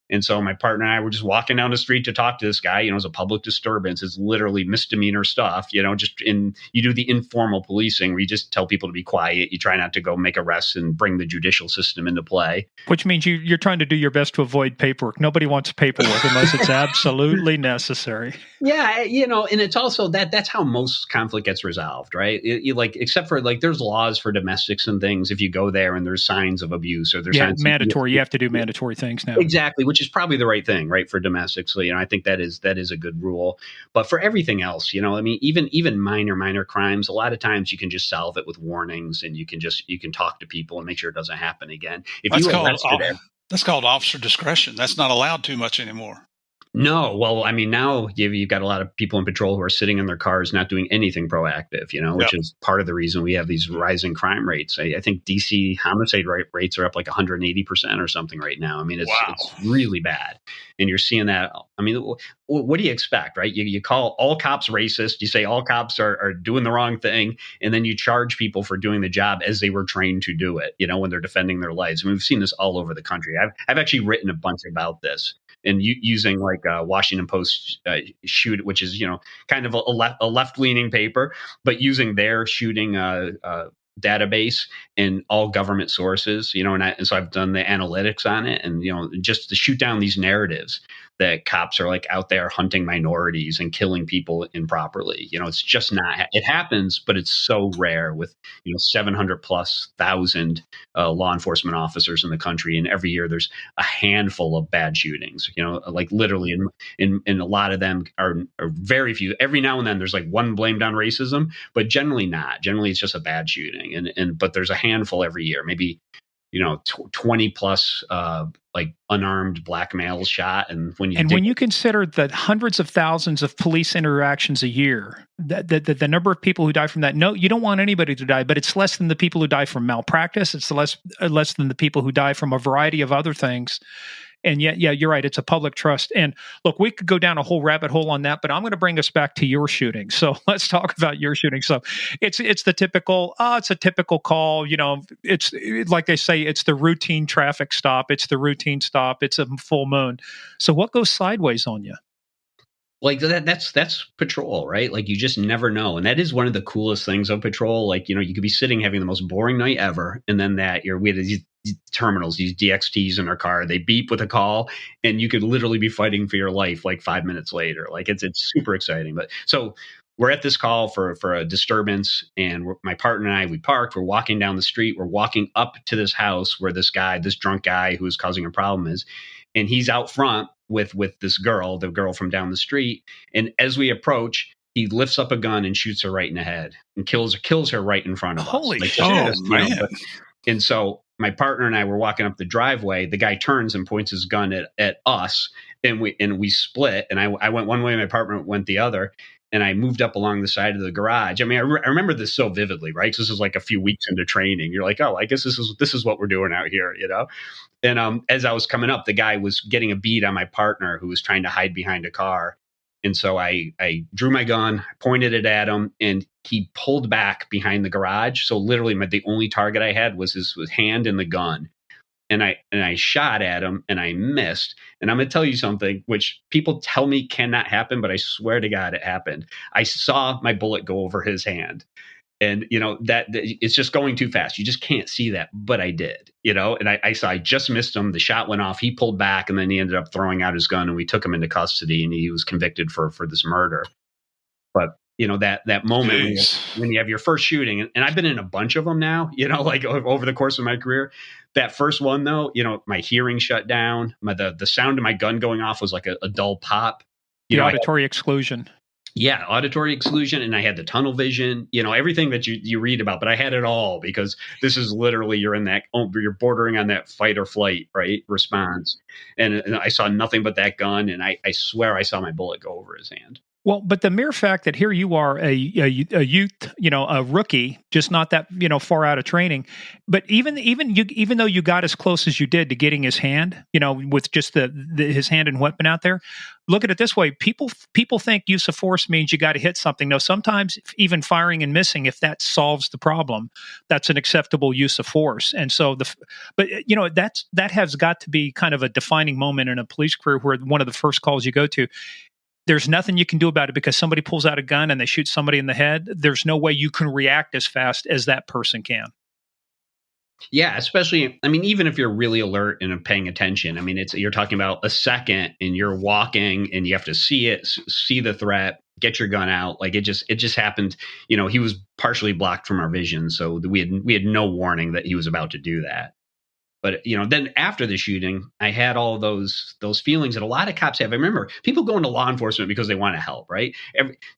And so my partner and I were just walking down the street to talk to this guy. It's a public disturbance. It's literally misdemeanor stuff. You do the informal policing where you just tell people to be quiet. You try not to go make arrests and bring the judicial system into play. Which means you're trying to do your best to avoid paperwork. Nobody wants paperwork unless it's absolutely necessary. Yeah, and it's also that's how most conflict gets resolved, right? Except for there's laws for domestics and things. If you go there and there's signs of abuse or there's signs mandatory, you have to do mandatory things now. Exactly, which is probably the right thing, right, for domestics. So, I think that is a good rule. But for everything else, even minor crimes, a lot of times you can just solve it with warnings, and you can talk to people and make sure it doesn't happen again. That's called officer discretion. That's not allowed too much anymore. No, well, now you've got a lot of people in patrol who are sitting in their cars not doing anything proactive, which is part of the reason we have these rising crime rates. I think DC homicide rates are up like 180% or something right now. It's really bad. And you're seeing that. What do you expect, right? You call all cops racist. You say all cops are doing the wrong thing. And then you charge people for doing the job as they were trained to do it, when they're defending their lives. We've seen this all over the country. I've actually written a bunch about this. And using like Washington Post shoot, which is kind of a left-leaning paper, but using their shooting database and all government sources, and so I've done the analytics on it, and just to shoot down these narratives that cops are out there hunting minorities and killing people improperly. It's just not. It happens, but it's so rare with 700,000+ law enforcement officers in the country, and every year there's a handful of bad shootings. Literally, and a lot of them are very few. Every now and then there's one blamed on racism, but generally not. Generally, it's just a bad shooting, but there's a handful every year, maybe 20 plus like unarmed black males shot. And when you consider the hundreds of thousands of police interactions a year, the number of people who die from that, no, you don't want anybody to die, but it's less than the people who die from malpractice. It's less than the people who die from a variety of other things. And yet, yeah, you're right. It's a public trust. And look, we could go down a whole rabbit hole on that, but I'm going to bring us back to your shooting. So let's talk about your shooting. So it's the typical, it's a typical call. It's like they say, it's the routine traffic stop. It's the routine stop. It's a full moon. So what goes sideways on you? Like that's patrol, right? Like you just never know. And that is one of the coolest things of patrol. Like, you could be sitting having the most boring night ever. And then we had these terminals, these DXTs in our car, they beep with a call and you could literally be fighting for your life like 5 minutes later. Like it's super exciting. But so we're at this call for a disturbance, and my partner and I, we parked, we're walking down the street, we're walking up to this house where this drunk guy who is causing a problem is. And he's out front with this girl, the girl from down the street. And as we approach, he lifts up a gun and shoots her right in the head and kills her right in front of us. Holy like, shit, man. And so my partner and I were walking up the driveway. The guy turns and points his gun at us, and we split. And I went one way, my partner went the other. And I moved up along the side of the garage. I mean, I remember this so vividly, right? Because this is like a few weeks into training. You're like, oh, I guess this is what we're doing out here, And as I was coming up, the guy was getting a bead on my partner who was trying to hide behind a car. And so I drew my gun, pointed it at him, and he pulled back behind the garage. So literally the only target I had was his hand and the gun. And I shot at him and I missed. And I'm going to tell you something, which people tell me cannot happen, but I swear to God it happened. I saw my bullet go over his hand. And, that it's just going too fast. You just can't see that. But I did, and I saw I just missed him. The shot went off. He pulled back, and then he ended up throwing out his gun, and we took him into custody, and he was convicted for this murder. But that moment when you have your first shooting, and I've been in a bunch of them now, like over the course of my career. That first one though, my hearing shut down. The sound of my gun going off was like a dull pop. The auditory exclusion. Yeah, auditory exclusion, and I had the tunnel vision. Everything that you read about, but I had it all because this is literally you're bordering on that fight or flight, right, response. And I saw nothing but that gun, and I swear I saw my bullet go over his hand. Well, but the mere fact that here you are a youth, a rookie, just not that far out of training, but even though you got as close as you did to getting his hand, with just his hand and weapon out there, look at it this way: people think use of force means you got to hit something. No, sometimes even firing and missing, if that solves the problem, that's an acceptable use of force. And so that has got to be kind of a defining moment in a police career, where one of the first calls you go to. There's nothing you can do about it because somebody pulls out a gun and they shoot somebody in the head. There's no way you can react as fast as that person can. Yeah, especially, even if you're really alert and paying attention, you're talking about a second and you're walking and you have to see the threat, get your gun out. Like it just happened. He was partially blocked from our vision. So we had no warning that he was about to do that. But, then after the shooting, I had all those feelings that a lot of cops have. I remember people go into law enforcement because they want to help, right?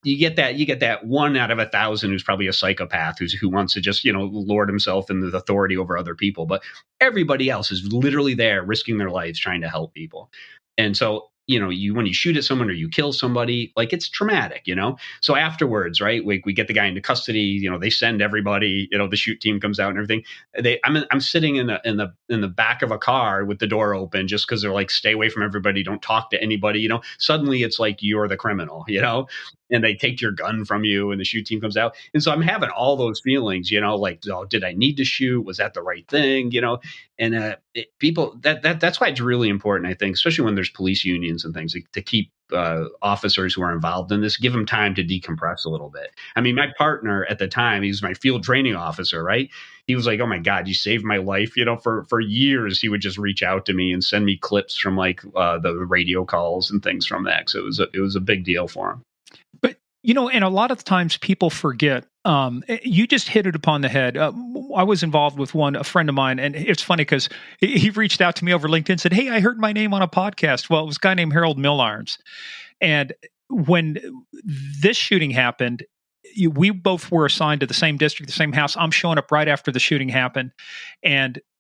You get that 1 out of 1,000 who's probably a psychopath who wants to just, lord himself in the authority over other people. But everybody else is literally there risking their lives trying to help people. And so, when you shoot at someone or you kill somebody, like it's traumatic, So afterwards, right, we get the guy into custody. They send everybody. The shoot team comes out and everything. I'm sitting in the back of a car with the door open just because they're like, stay away from everybody, don't talk to anybody. Suddenly it's like you're the criminal, and they take your gun from you, and the shoot team comes out. And so I'm having all those feelings, like, oh, did I need to shoot? Was that the right thing? And people that's why it's really important, I think, especially when there's police unions and things, to keep officers who are involved in this, give them time to decompress a little bit. My partner at the time, he was my field training officer, right? He was like, oh my God, you saved my life. For years, he would just reach out to me and send me clips from like the radio calls and things from that. So it was a big deal for him. But, and a lot of times people forget, you just hit it upon the head. I was involved with a friend of mine, and it's funny because he reached out to me over LinkedIn and said, hey, I heard my name on a podcast. Well, it was a guy named Harold Millarms. And when this shooting happened, we both were assigned to the same district, the same house. I'm showing up right after the shooting happened.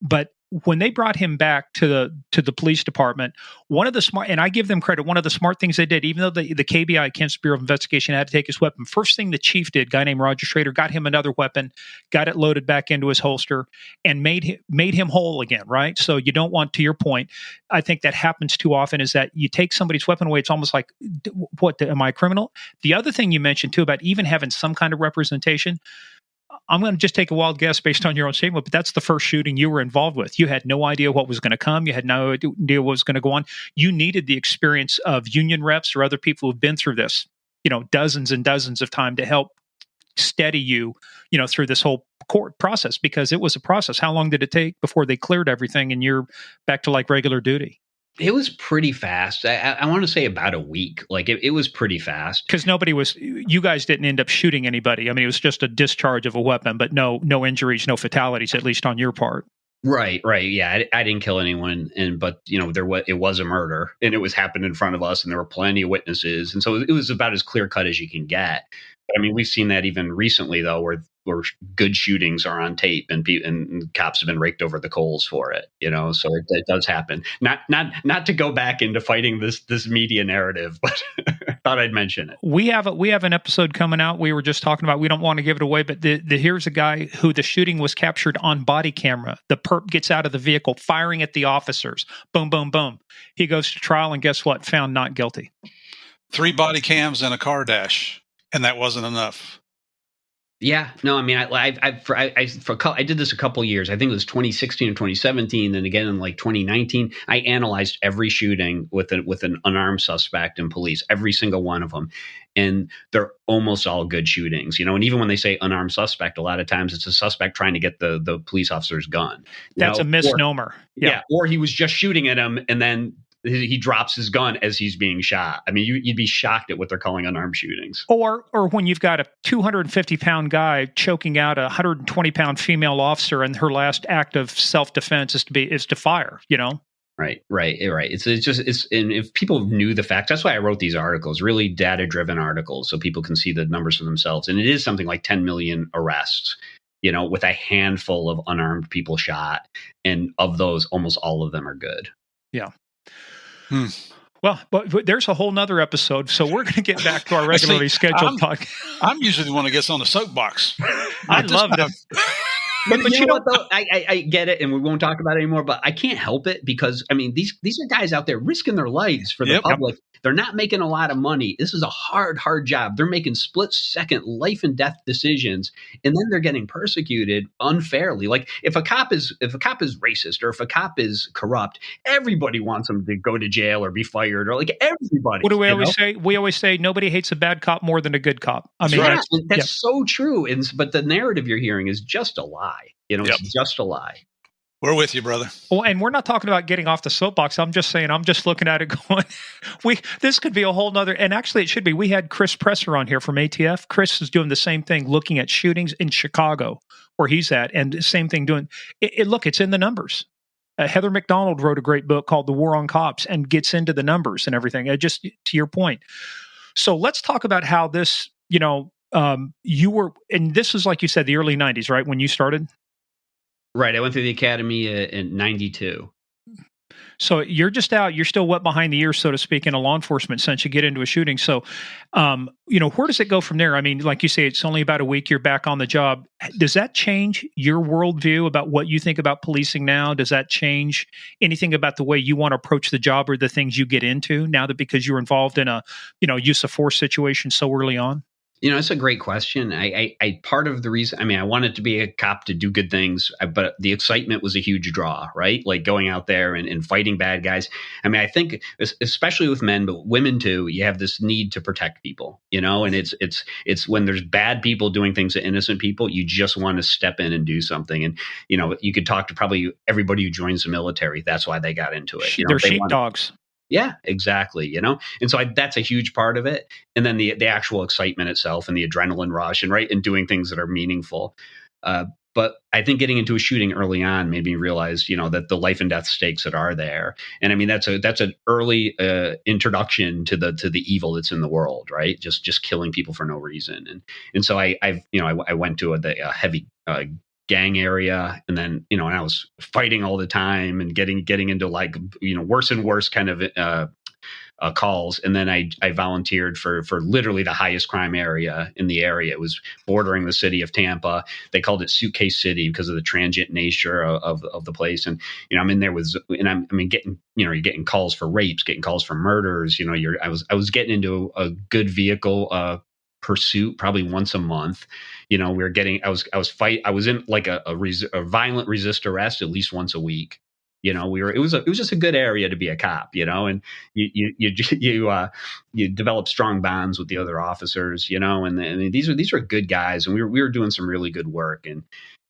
But when they brought him back to the police department, one of the smart, and I give them credit, one of the smart things they did, even though the KBI, Kansas Bureau of Investigation, had to take his weapon, first thing the chief did, a guy named Roger Schrader, got him another weapon, got it loaded back into his holster, and made him whole again, right? So you don't want, to your point, I think that happens too often, is that you take somebody's weapon away, it's almost like, what, am I a criminal? The other thing you mentioned too about even having some kind of representation, I'm going to just take a wild guess based on your own statement, but that's the first shooting you were involved with. You had no idea what was going to come. You had no idea what was going to go on. You needed the experience of union reps or other people who've been through this, dozens and dozens of time to help steady you, through this whole court process, because it was a process. How long did it take before they cleared everything and you're back to like regular duty? It was pretty fast. I want to say about a week. Like it was pretty fast. Because you guys didn't end up shooting anybody. I mean, it was just a discharge of a weapon, but no injuries, no fatalities, at least on your part. Right. Yeah, I didn't kill anyone, but it was a murder, and it was happened in front of us, and there were plenty of witnesses, and so it was about as clear cut as you can get. But I mean, we've seen that even recently, though, where good shootings are on tape, and cops have been raked over the coals for it. So it does happen. Not to go back into fighting this media narrative, but I thought I'd mention it. We have an episode coming out. We were just talking about. We don't want to give it away, but here's a guy who the shooting was captured on body camera. The perp gets out of the vehicle, firing at the officers. Boom, boom, boom. He goes to trial, and guess what? Found not guilty. 3 body cams and a car dash, and that wasn't enough. Yeah, no, I mean, I did this a couple years. I think it was 2016 or 2017, and again in like 2019. I analyzed every shooting with an unarmed suspect and police, every single one of them, and they're almost all good shootings. And even when they say unarmed suspect, a lot of times it's a suspect trying to get the police officer's gun. That's a misnomer. Yeah, or he was just shooting at him, and then he drops his gun as he's being shot. I mean, you'd be shocked at what they're calling unarmed shootings. Or when you've got a 250-pound guy choking out a 120-pound female officer, and her last act of self-defense is to fire. Right. It's and if people knew the facts, that's why I wrote these articles, really data-driven articles, so people can see the numbers for themselves. And it is something like 10 million arrests, with a handful of unarmed people shot, and of those, almost all of them are good. Yeah. Well, but there's a whole nother episode, so we're going to get back to our regularly scheduled talk. I'm usually the one that gets on the soapbox. I love that. But you know what, though? I get it, and we won't talk about it anymore, but I can't help it, because, I mean, these are guys out there risking their lives for the public. They're not making a lot of money. This is a hard job. They're making split-second life-and-death decisions, and then they're getting persecuted unfairly. Like, if a cop is racist, or if a cop is corrupt, everybody wants him to go to jail or be fired, or like everybody. What do we always say? We always say nobody hates a bad cop more than a good cop. I mean, that's so true. But the narrative you're hearing is just a lie. It's just a lie. We're with you, brother. Well, and we're not talking about getting off the soapbox. I'm just saying, I'm just looking at it going, this could be a whole nother, and actually it should be. We had Chris Presser on here from ATF. Chris is doing the same thing, looking at shootings in Chicago, where he's at, and the same thing doing, look, it's in the numbers. Heather McDonald wrote a great book called The War on Cops and gets into the numbers and everything, just to your point. So let's talk about how this, you were, and this is, like you said, the early 90s, right, when you started? Right. I went through the academy in 92. So you're just out, you're still wet behind the ears, so to speak, in a law enforcement sense. You get into a shooting. So, where does it go from there? I mean, like you say, it's only about a week, you're back on the job. Does that change your worldview about what you think about policing now? Does that change anything about the way you want to approach the job or the things you get into now, that because you're involved in a, use of force situation so early on? It's a great question. I part of the reason, I wanted to be a cop to do good things, but the excitement was a huge draw, right? Like going out there and fighting bad guys. I think especially with men, but women too, you have this need to protect people, and it's when there's bad people doing things to innocent people, you just want to step in and do something. And, you could talk to probably everybody who joins the military. That's why they got into it. They're sheepdogs. Yeah, exactly. And so that's a huge part of it. And then the actual excitement itself and the adrenaline rush and doing things that are meaningful. But I think getting into a shooting early on made me realize, that the life and death stakes that are there. And that's an early introduction to the evil that's in the world, right? Just killing people for no reason. And so I went to a heavy gang area. And then, and I was fighting all the time and getting into like, worse and worse kind of calls. And then I volunteered for literally the highest crime area in the area. It was bordering the city of Tampa. They called it Suitcase City because of the transient nature of the place. And, I'm in there getting, you're getting calls for rapes, getting calls for murders. I was getting into a good vehicle pursuit probably once a month. I was in like a violent resist arrest at least once a week. It was just a good area to be a cop, and you develop strong bonds with the other officers, and these are good guys, and we were doing some really good work, and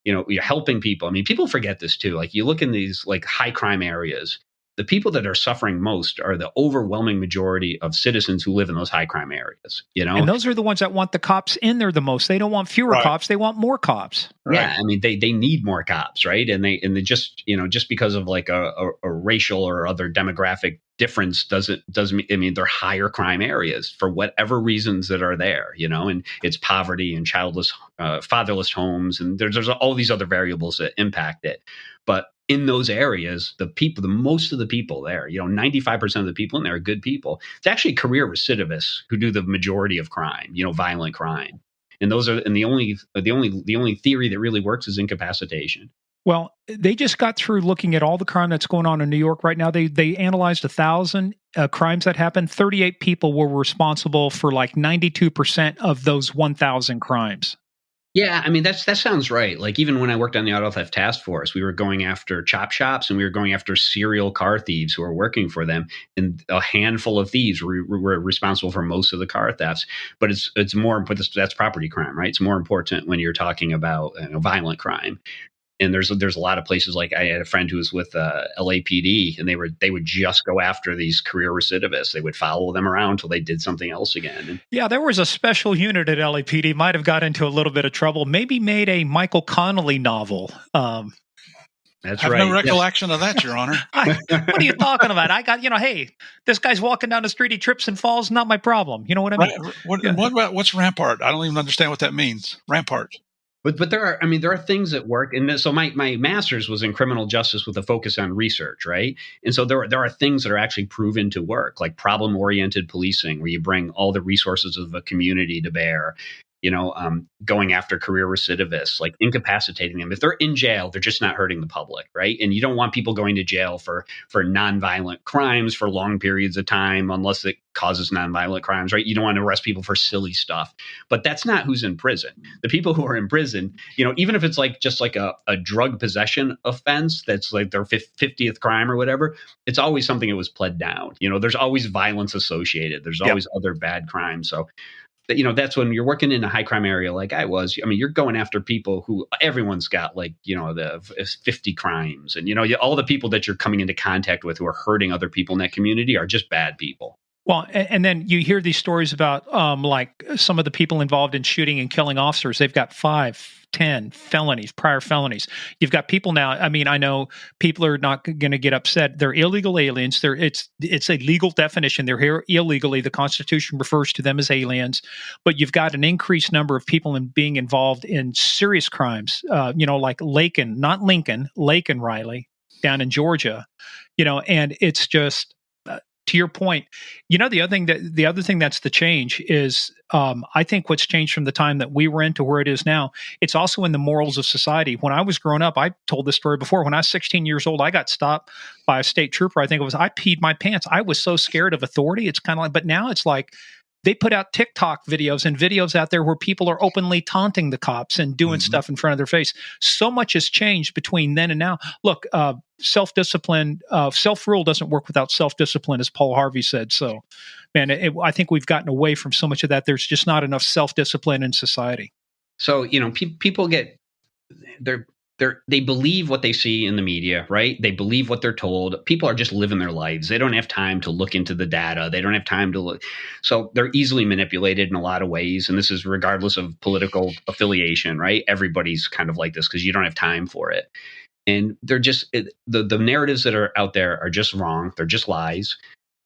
you're helping people. I mean, people forget this too. Like you look in these like high crime areas, the people that are suffering most are the overwhelming majority of citizens who live in those high crime areas, And those are the ones that want the cops in there the most. They don't want fewer cops. They want more cops. Right? Yeah. I mean, they need more cops, right? And they just, just because of like a racial or other demographic difference doesn't mean they're higher crime areas for whatever reasons that are there, and it's poverty and childless, fatherless homes. And there's all these other variables that impact it. But in those areas, most of the people there, 95% of the people in there are good people. It's actually career recidivists who do the majority of crime, violent crime. And the only theory that really works is incapacitation. Well, they just got through looking at all the crime that's going on in New York right now. They analyzed 1,000 crimes that happened. 38 people were responsible for like 92% of those 1,000 crimes. Yeah, I mean, that sounds right. Like even when I worked on the auto theft task force, we were going after chop shops and we were going after serial car thieves who were working for them. And a handful of thieves were responsible for most of the car thefts. But it's more, but that's property crime, right? It's more important when you're talking about violent crime. And there's a lot of places, like I had a friend who was with LAPD, and they would just go after these career recidivists. They would follow them around until they did something else again. Yeah, there was a special unit at LAPD, might have got into a little bit of trouble, maybe made a Michael Connelly novel. That's right. I have no recollection of that, Your Honor. What are you talking about? I got, hey, this guy's walking down the street, he trips and falls, not my problem. You know what I mean? What's rampart? I don't even understand what that means. Rampart. But there are things that work. And so my master's was in criminal justice with a focus on research, right? And so there are things that are actually proven to work, like problem-oriented policing, where you bring all the resources of a community to bear. Going after career recidivists, like incapacitating them. If they're in jail, they're just not hurting the public, right? And you don't want people going to jail for nonviolent crimes for long periods of time, unless it causes nonviolent crimes, right? You don't want to arrest people for silly stuff. But that's not who's in prison. The people who are in prison, even if it's like just like a drug possession offense, that's like their 50th crime or whatever, it's always something that was pled down. There's always violence associated. There's always other bad crimes. So that's when you're working in a high crime area like I was. I mean, you're going after people who everyone's got like, the 50 crimes, and, all the people that you're coming into contact with who are hurting other people in that community are just bad people. Well, and then you hear these stories about like some of the people involved in shooting and killing officers. They've got 5, 10 felonies, prior felonies. You've got people now. I mean, I know people are not going to get upset. They're illegal aliens. It's a legal definition. They're here illegally. The Constitution refers to them as aliens. But you've got an increased number of people being involved in serious crimes. Like Laken, not Lincoln, Laken Riley down in Georgia. And it's just. To your point, the other thing that's the change is, I think what's changed from the time that we were in to where it is now, it's also in the morals of society. When I was growing up, I told this story before. When I was 16 years old, I got stopped by a state trooper. I peed my pants. I was so scared of authority. It's kind of like, but now it's like, they put out TikTok videos and videos out there where people are openly taunting the cops and doing stuff in front of their face. So much has changed between then and now. Look, self-discipline, self-rule doesn't work without self-discipline, as Paul Harvey said. So, man, I think we've gotten away from so much of that. There's just not enough self-discipline in society. So, people they believe what they see in the media, right? They believe what they're told. People are just living their lives. They don't have time to look into the data. They don't have time to look. So they're easily manipulated in a lot of ways. And this is regardless of political affiliation, right? Everybody's kind of like this because you don't have time for it. And they're just, the narratives that are out there are just wrong. They're just lies,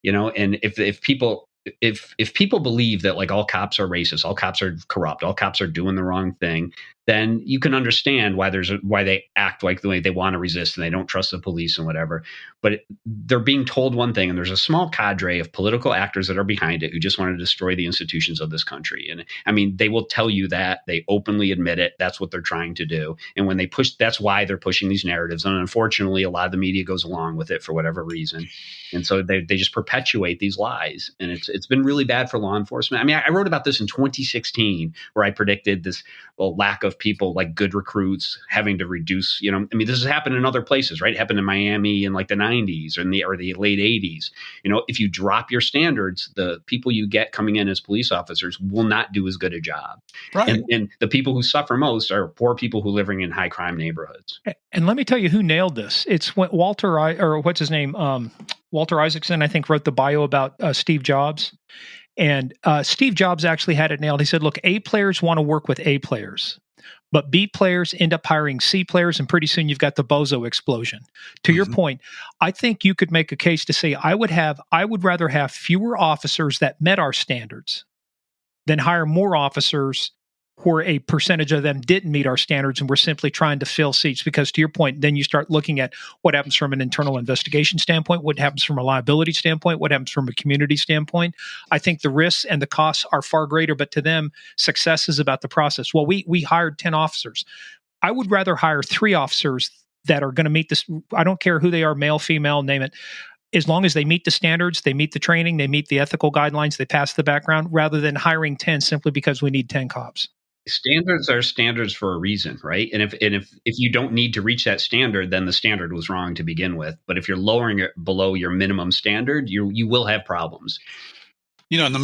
and if people believe that like all cops are racist, all cops are corrupt, all cops are doing the wrong thing, then you can understand why they act like the way they want to resist and they don't trust the police and whatever. But they're being told one thing, and there's a small cadre of political actors that are behind it who just want to destroy the institutions of this country. And I mean, they will tell you that. They openly admit it. That's what they're trying to do. And when they push, that's why they're pushing these narratives. And unfortunately, a lot of the media goes along with it for whatever reason. And so they just perpetuate these lies. And it's been really bad for law enforcement. I mean, I wrote about this in 2016, where I predicted this lack of people, like good recruits, having to reduce, I mean, this has happened in other places, right? It happened in Miami in like the 90s or the late 80s. If you drop your standards, the people you get coming in as police officers will not do as good a job. Right. And the people who suffer most are poor people who are living in high crime neighborhoods. And let me tell you who nailed this. It's when Walter Isaacson, I think, wrote the bio about Steve Jobs. And Steve Jobs actually had it nailed. He said, look, A players want to work with A players, but B players end up hiring C players, and pretty soon you've got the bozo explosion. To your point, I think you could make a case to say I would rather have fewer officers that met our standards than hire more officers where a percentage of them didn't meet our standards and we're simply trying to fill seats. Because to your point, then you start looking at what happens from an internal investigation standpoint, what happens from a liability standpoint, what happens from a community standpoint. I think the risks and the costs are far greater, but to them, success is about the process. Well, we hired 10 officers. I would rather hire 3 officers that are going to meet this. I don't care who they are, male, female, name it. As long as they meet the standards, they meet the training, they meet the ethical guidelines, they pass the background, rather than hiring 10 simply because we need 10 cops. Standards are standards for a reason, right? And if you don't need to reach that standard, then the standard was wrong to begin with. But if you're lowering it below your minimum standard, you will have problems. And the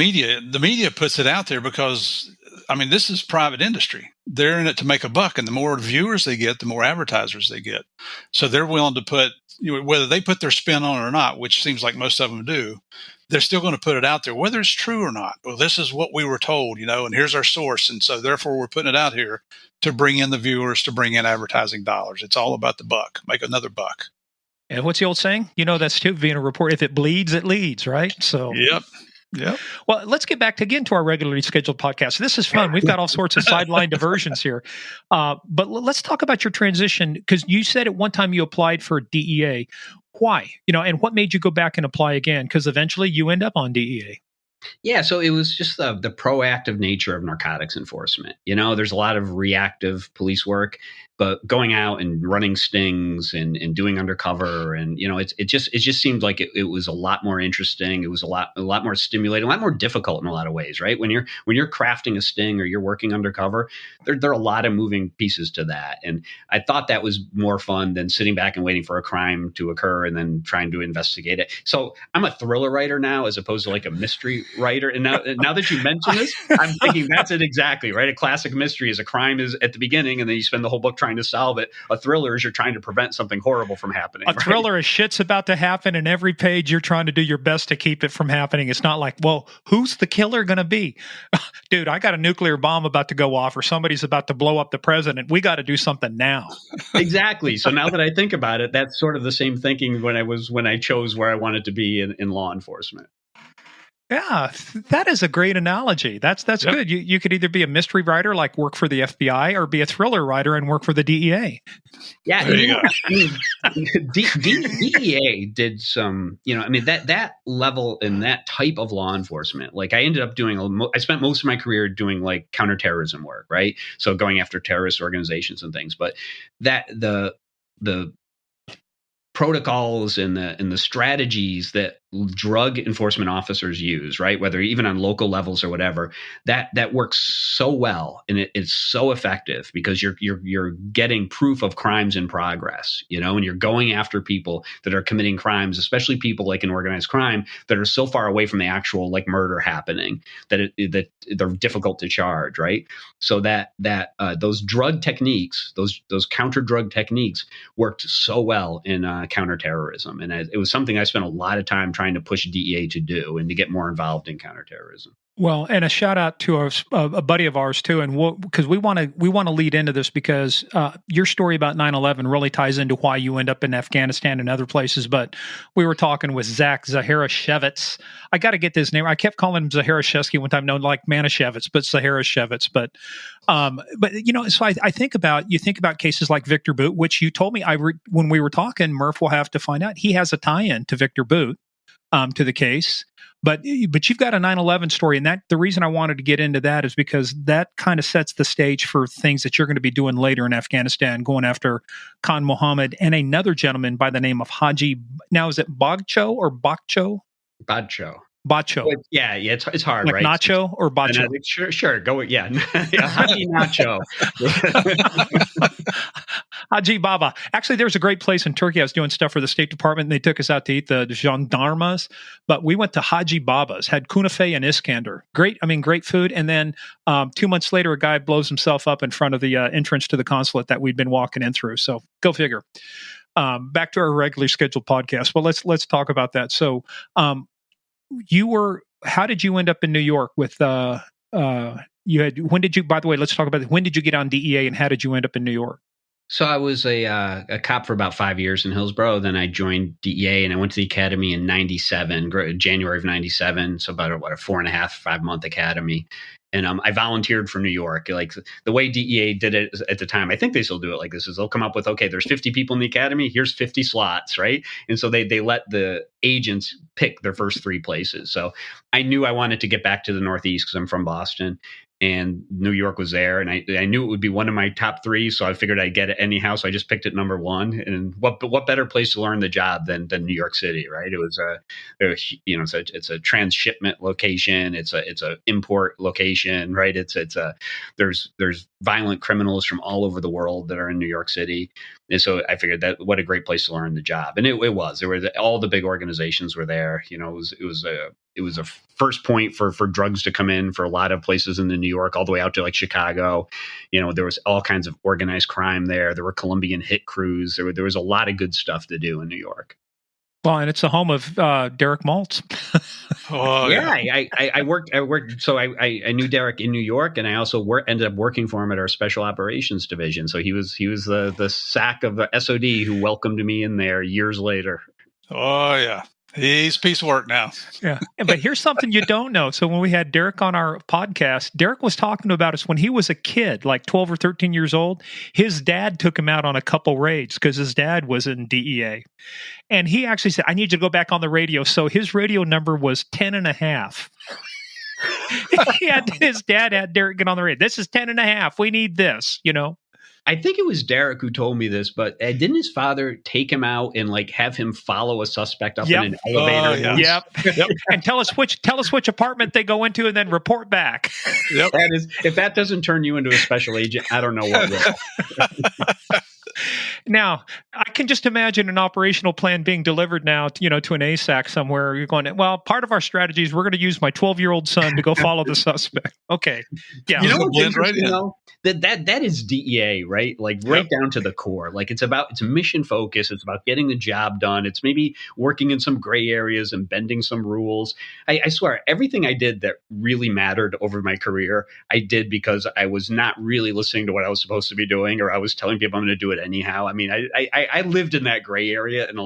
media puts it out there because, I mean, this is private industry. They're in it to make a buck, and the more viewers they get, the more advertisers they get. So they're willing to put, whether they put their spin on it or not, which seems like most of them do, they're still going to put it out there, whether it's true or not. Well, this is what we were told, and here's our source. And so therefore we're putting it out here to bring in the viewers, to bring in advertising dollars. It's all about the buck, make another buck. And what's the old saying? That's too being a report. If it bleeds, it leads, right? So Yep. Well, let's get back again to our regularly scheduled podcast. This is fun. We've got all sorts of sideline diversions here. But let's talk about your transition, because you said at one time you applied for DEA. Why? And what made you go back and apply again? Because eventually you end up on DEA. Yeah, so it was just the proactive nature of narcotics enforcement. There's a lot of reactive police work, but going out and running stings and doing undercover, and it just seemed like it was a lot more interesting. It was a lot more stimulating, a lot more difficult in a lot of ways, right? When you're crafting a sting or you're working undercover, there are a lot of moving pieces to that, and I thought that was more fun than sitting back and waiting for a crime to occur and then trying to investigate it. So I'm a thriller writer now, as opposed to like a mystery writer. And now that you mention this, I'm thinking that's it exactly, right? A classic mystery is a crime is at the beginning, and then you spend the whole book trying to solve it. A thriller is you're trying to prevent something horrible from happening. A thriller is shit's about to happen, and every page you're trying to do your best to keep it from happening. It's not like, well, who's the killer going to be? Dude, I got a nuclear bomb about to go off, or somebody's about to blow up the president. We got to do something now. Exactly. So now that I think about it, that's sort of the same thinking when I chose where I wanted to be in law enforcement. Yeah, that is a great analogy. That's yep. Good. You could either be a mystery writer, like work for the FBI, or be a thriller writer and work for the DEA. Yeah, DEA did some, that level and that type of law enforcement. Like I ended up I spent most of my career doing like counterterrorism work, right? So going after terrorist organizations and things. But that the protocols and the strategies that drug enforcement officers use, right? Whether even on local levels or whatever, that works so well, and it's so effective because you're getting proof of crimes in progress, and you're going after people that are committing crimes, especially people like in organized crime that are so far away from the actual like murder happening that they're difficult to charge, right? So that those drug techniques, those counter drug techniques worked so well in counterterrorism, and it was something I spent a lot of time trying to push DEA to do and to get more involved in counterterrorism. Well, and a shout out to a buddy of ours too, and because we want to lead into this because your story about 9/11 really ties into why you end up in Afghanistan and other places. But we were talking with Zach Zaharashevitz. I got to get this name. I kept calling him Zaharashevsky one time, known like Manischewitz, but Zaharashevitz. But so I think about cases like Victor Boot, which you told me when we were talking. Murph will have to find out he has a tie-in to Victor Boot to the case. But you've got a 9/11 story, and the reason I wanted to get into that is because that kind of sets the stage for things that you're going to be doing later in Afghanistan, going after Khan Mohammed and another gentleman by the name of Haji. Now, is it Bogcho or Bokcho? Bacho. Bacho. Yeah, it's hard, like right? Nacho or Bacho? Sure, go with, yeah. Haji Nacho. Haji Baba. Actually, there's a great place in Turkey. I was doing stuff for the State Department, and they took us out to eat the gendarmes. But we went to Haji Baba's, had kunafe and Iskander. Great food. And then 2 months later, a guy blows himself up in front of the entrance to the consulate that we'd been walking in through. So go figure. Back to our regularly scheduled podcast. Well, let's talk about that. So, how did you end up in New York with when did you, by the way, let's talk about when did you get on DEA and how did you end up in New York? So I was a cop for about 5 years in Hillsboro. Then I joined DEA and I went to the academy in January of 97. So about a 5 month academy. And I volunteered for New York. Like the way DEA did it at the time, I think they still do it like this, is they'll come up with, okay, there's 50 people in the academy, here's 50 slots, right? And so they let the agents pick their first 3 places. So I knew I wanted to get back to the Northeast because I'm from Boston. And New York was there, and I knew it would be one of my top 3, so I figured I'd get it anyhow. So I just picked it number 1. And what better place to learn the job than New York City, right? It was it's a transshipment location, it's a import location, right? There's violent criminals from all over the world that are in New York City, and so I figured that what a great place to learn the job. And it was. There were all the big organizations were there. It was a first point for drugs to come in for a lot of places in the New York, all the way out to like Chicago. There was all kinds of organized crime there. There were Colombian hit crews. There was a lot of good stuff to do in New York. Well, and it's the home of Derek Maltz. Oh, yeah. I worked. So I knew Derek in New York, and I also ended up working for him at our special operations division. So he was the SAC of the SOD who welcomed me in there years later. Oh yeah. He's a piece of work now. Yeah. But here's something you don't know. So when we had Derek on our podcast, Derek was talking about us when he was a kid, like 12 or 13 years old. His dad took him out on a couple raids because his dad was in DEA. And he actually said, I need you to go back on the radio. So his radio number was 10.5. His dad had Derek get on the radio. This is 10.5. We need this, I think it was Derek who told me this, but didn't his father take him out and like have him follow a suspect up in an elevator? Oh, yeah. Yep. And tell us which apartment they go into, and then report back. Yep. If that doesn't turn you into a special agent, I don't know what will. Now, I can just imagine an operational plan being delivered now, to an ASAC somewhere. You're going, well, part of our strategy is we're going to use my 12-year-old son to go follow the suspect. Okay. Yeah. What's interesting, though? That is DEA, right? Like right down to the core. Like it's mission focus. It's about getting the job done. It's maybe working in some gray areas and bending some rules. I swear, everything I did that really mattered over my career, I did because I was not really listening to what I was supposed to be doing, or I was telling people I'm going to do it anyhow. I mean, I lived in that gray area, and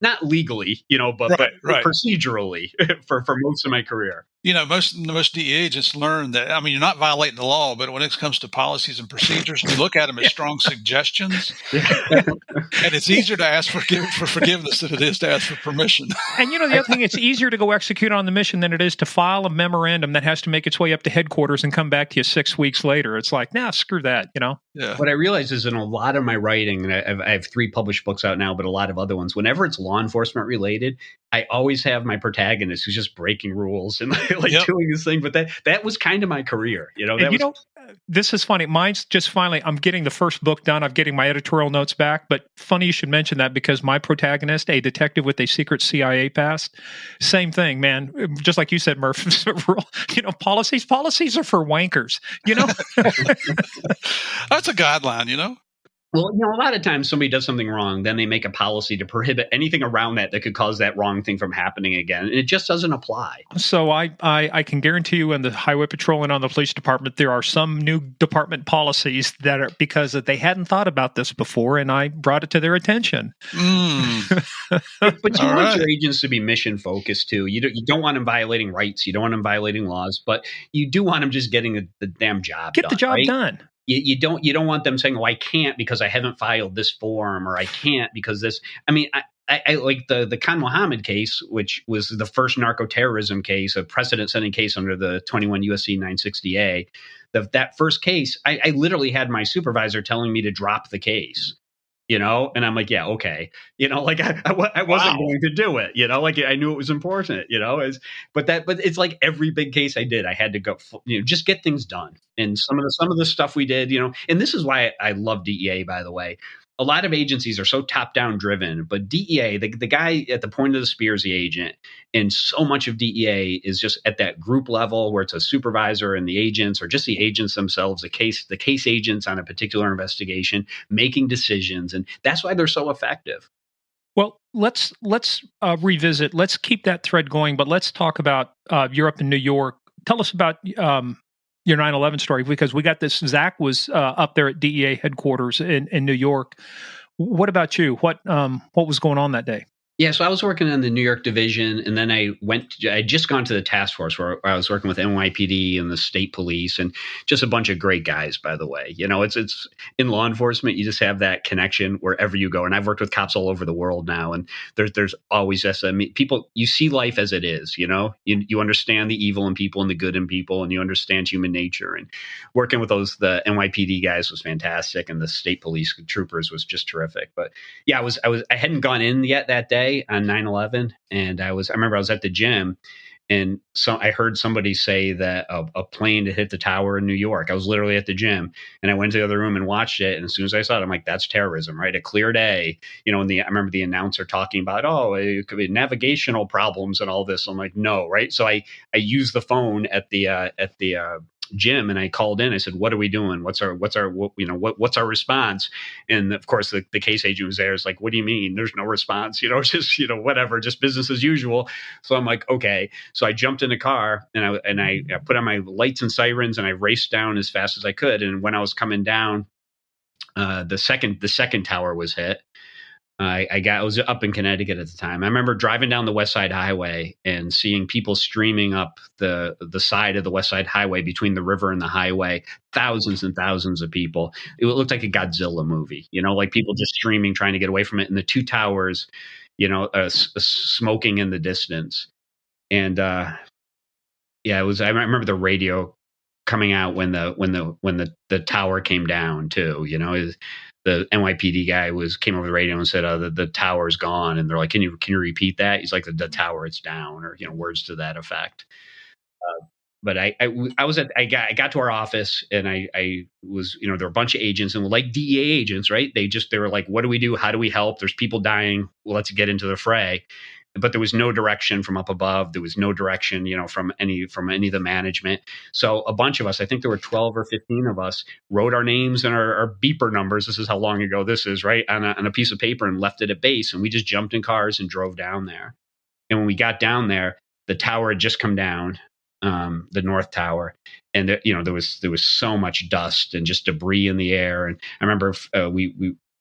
not legally, but procedurally for most of my career. Most DEA agents learn that, you're not violating the law, but when it comes to policies and procedures, you look at them as strong suggestions. And it's easier to ask for forgiveness than it is to ask for permission. And the other thing, it's easier to go execute on the mission than it is to file a memorandum that has to make its way up to headquarters and come back to you 6 weeks later. It's like, screw that, Yeah. What I realize is in a lot of my writing, and I have 3 published books out now, but a lot of other ones, whenever it's law enforcement related, I always have my protagonist who's just breaking rules and doing this thing. But that was kind of my career, This is funny. Mine's just finally, I'm getting the first book done. I'm getting my editorial notes back. But funny you should mention that, because my protagonist, a detective with a secret CIA past, same thing, man. Just like you said, Murph, policies are for wankers, That's a guideline, Well, a lot of times somebody does something wrong, then they make a policy to prohibit anything around that could cause that wrong thing from happening again. And it just doesn't apply. So I can guarantee you in the highway patrol and on the police department, there are some new department policies that are because they hadn't thought about this before, and I brought it to their attention. But you want your agents to be mission focused too. You don't want them violating rights. You don't want them violating laws, but you do want them just getting the damn job done. Get the job done. You don't want them saying, "Oh, I can't because I haven't filed this form," or "I can't because this." I mean, I like the Khan Mohammed case, which was the first narco-terrorism case, a precedent-setting case under the 21 USC 960A. That first case, I literally had my supervisor telling me to drop the case. And I'm like, yeah, okay. Like I wasn't going to do it, like I knew it was important, but it's like every big case I did, I had to go, just get things done. And some of the stuff we did, and this is why I love DEA, by the way. A lot of agencies are so top-down driven, but DEA, the guy at the point of the spear is the agent. And so much of DEA is just at that group level where it's a supervisor and the agents, or just the agents themselves, the case agents on a particular investigation, making decisions. And that's why they're so effective. Well, let's revisit. Let's keep that thread going, but let's talk about Europe and New York. Tell us about your 9/11 story, because we got this. Zach was up there at DEA headquarters in New York. What about you? What was going on that day? Yeah, so I was working in the New York division, and then I just gone to the task force where I was working with NYPD and the state police, and just a bunch of great guys, by the way. It's in law enforcement, you just have that connection wherever you go. And I've worked with cops all over the world now, and there's always just, people, you see life as it is, you understand the evil in people and the good in people, and you understand human nature. And working with the NYPD guys was fantastic, and the state police troopers was just terrific. But yeah, I hadn't gone in yet that day on 9/11, and I remember I was at the gym, and so I heard somebody say that a plane had hit the tower in New York. I was literally at the gym, and I went to the other room and watched it. And as soon as I saw it, I'm like, "That's terrorism, right? A clear day." And I remember the announcer talking about, "Oh, it could be navigational problems and all this." I'm like, "No, right?" So I used the phone at the gym, and I called in. I said, "What are we doing? What's our what's our response?" And of course, the case agent was there. It's like, "What do you mean? There's no response? Just whatever, just business as usual." So I'm like, "Okay." So I jumped in the car, and I put on my lights and sirens, and I raced down as fast as I could. And when I was coming down, the second tower was hit. I was up in Connecticut at the time. I remember driving down the West Side Highway and seeing people streaming up the side of the West Side Highway between the river and the highway, thousands and thousands of people. It looked like a Godzilla movie, like people just streaming, trying to get away from it. And the two towers, smoking in the distance. And yeah, it was. I remember the radio coming out when the tower came down too. The NYPD guy came over the radio and said, the tower's gone. And they're like, can you repeat that? He's like, the tower, it's down, or, words to that effect. But I got to our office, and I was, there were a bunch of agents, and like DEA agents, right? They were like, what do we do? How do we help? There's people dying. Well, let's get into the fray. But there was no direction from up above. There was no direction, from any of the management. So a bunch of us, I think there were 12 or 15 of us, wrote our names and our beeper numbers. This is how long ago this is, right? On a piece of paper, and left it at base. And we just jumped in cars and drove down there. And when we got down there, the tower had just come down, the North Tower. And there was so much dust and just debris in the air. And I remember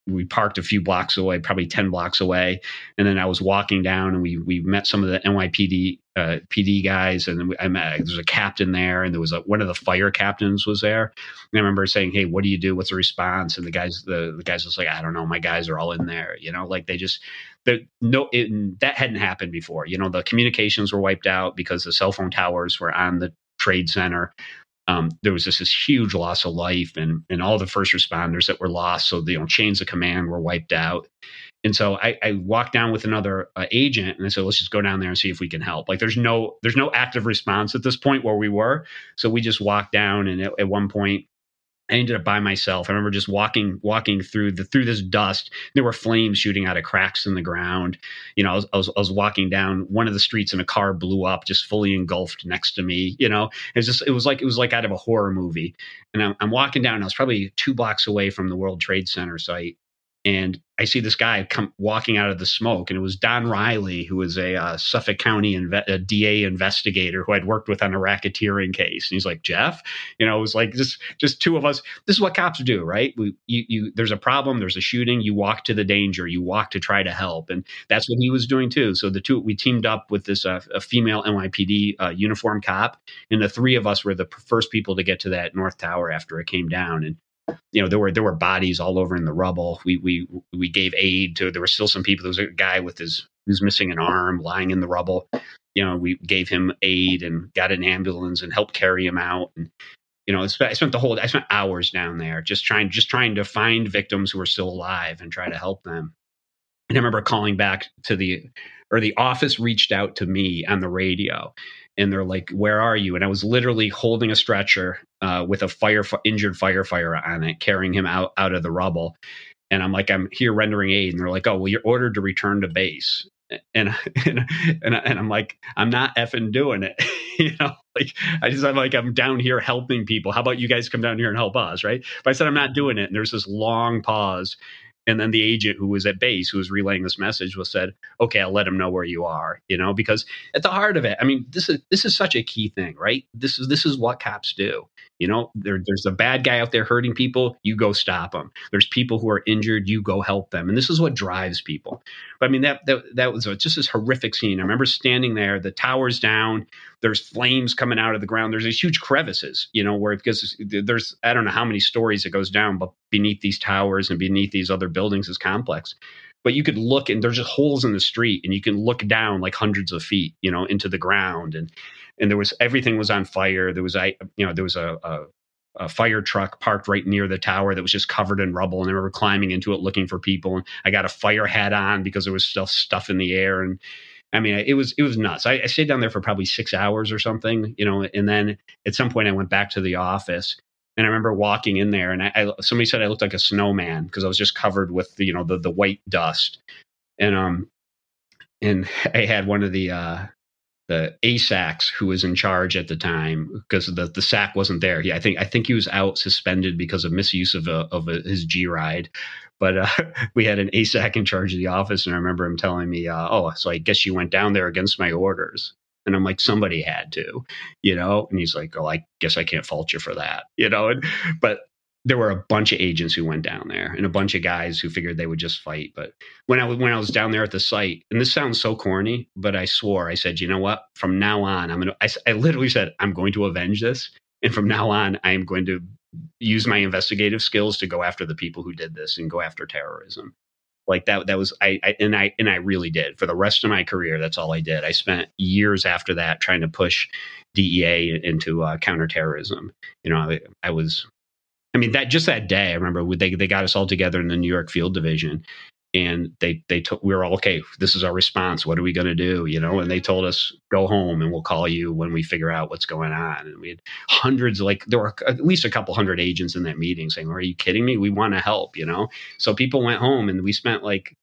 we parked a few blocks away, probably 10 blocks away. And then I was walking down, and we met some of the NYPD PD guys. And there was a captain there, and there was one of the fire captains was there. And I remember saying, "Hey, what do you do? What's the response?" And the guys was like, "I don't know. My guys are all in there." Like that hadn't happened before. The communications were wiped out because the cell phone towers were on the trade center. There was this huge loss of life, and all the first responders that were lost. So chains of command were wiped out. And so I walked down with another agent, and I said, "Let's just go down there and see if we can help." Like there's no active response at this point where we were. So we just walked down, and at one point I ended up by myself. I remember just walking through this dust. There were flames shooting out of cracks in the ground. You know, I was walking down one of the streets and a car blew up, just fully engulfed next to me. You know, it was like out of a horror movie. And I'm walking down. I was probably 2 blocks away from the World Trade Center site, and I see this guy come walking out of the smoke, and it was Don Riley, who was a Suffolk County DA investigator who I'd worked with on a racketeering case. And he's like, Jeff, you know, it was like just two of us. This is what cops do, right? There's a problem, there's a shooting, you walk to the danger, you walk to try to help, and that's what he was doing too. So we teamed up with this a female NYPD uniform cop, and the 3 of us were the first people to get to that North Tower after it came down. And you know, there were bodies all over in the rubble. We gave aid to. There were still some people. There was a guy who's missing an arm lying in the rubble. You know, we gave him aid and got an ambulance and helped carry him out. And you know, I spent hours down there just trying to find victims who were still alive and try to help them. And I remember calling back to the office reached out to me on the radio, and they're like, "Where are you?" And I was literally holding a stretcher with a injured firefighter on it, carrying him out of the rubble. And I'm like, "I'm here rendering aid." And they're like, "Oh, well, you're ordered to return to base." And I'm like, "I'm not effing doing it." You know, like I'm down here helping people. How about you guys come down here and help us, right? But I said, "I'm not doing it." And there's this long pause. And then the agent who was at base, who was relaying this message, said, "Okay, I'll let him know where you are." You know, because at the heart of it, I mean, this is such a key thing, right? This is what cops do. You know, there's a bad guy out there hurting people, you go stop them. There's people who are injured, you go help them, and this is what drives people. But I mean, that was just this horrific scene. I remember standing there, the tower's down, there's flames coming out of the ground. There's these huge crevices, you know, because there's I don't know how many stories it goes down, but beneath these towers and beneath these other buildings is complex. But you could look, and there's just holes in the street, and you can look down like hundreds of feet, you know, into the ground, and there was everything was on fire. There was a fire truck parked right near the tower that was just covered in rubble, and I remember climbing into it looking for people, and I got a fire hat on because there was still stuff in the air. And I mean, it was nuts. I stayed down there for probably 6 hours or something, you know, and then at some point I went back to the office, and I remember walking in there, and somebody said I looked like a snowman because I was just covered with the white dust, and I had one of the ASACs who was in charge at the time, because the SAC wasn't there. I think he was out suspended because of misuse of his G ride. But we had an ASAC in charge of the office, and I remember him telling me, "Oh, so I guess you went down there against my orders." And I'm like, "Somebody had to, you know." And he's like, "Oh, I guess I can't fault you for that, you know." But there were a bunch of agents who went down there, and a bunch of guys who figured they would just fight. But when I was down there at the site, and this sounds so corny, but I swore, I said, "You know what? From now on, I literally said, I'm going to avenge this. And from now on, I am going to use my investigative skills to go after the people who did this and go after terrorism." Like that was I really did. For the rest of my career, that's all I did. I spent years after that trying to push DEA into counterterrorism. You know, that day, I remember they got us all together in the New York Field Division, and we were all, "Okay, this is our response. What are we going to do?" You know, and they told us, "Go home and we'll call you when we figure out what's going on." And we had hundreds, there were at least a couple hundred agents in that meeting saying, "Are you kidding me? We want to help," you know? So people went home, and we spent like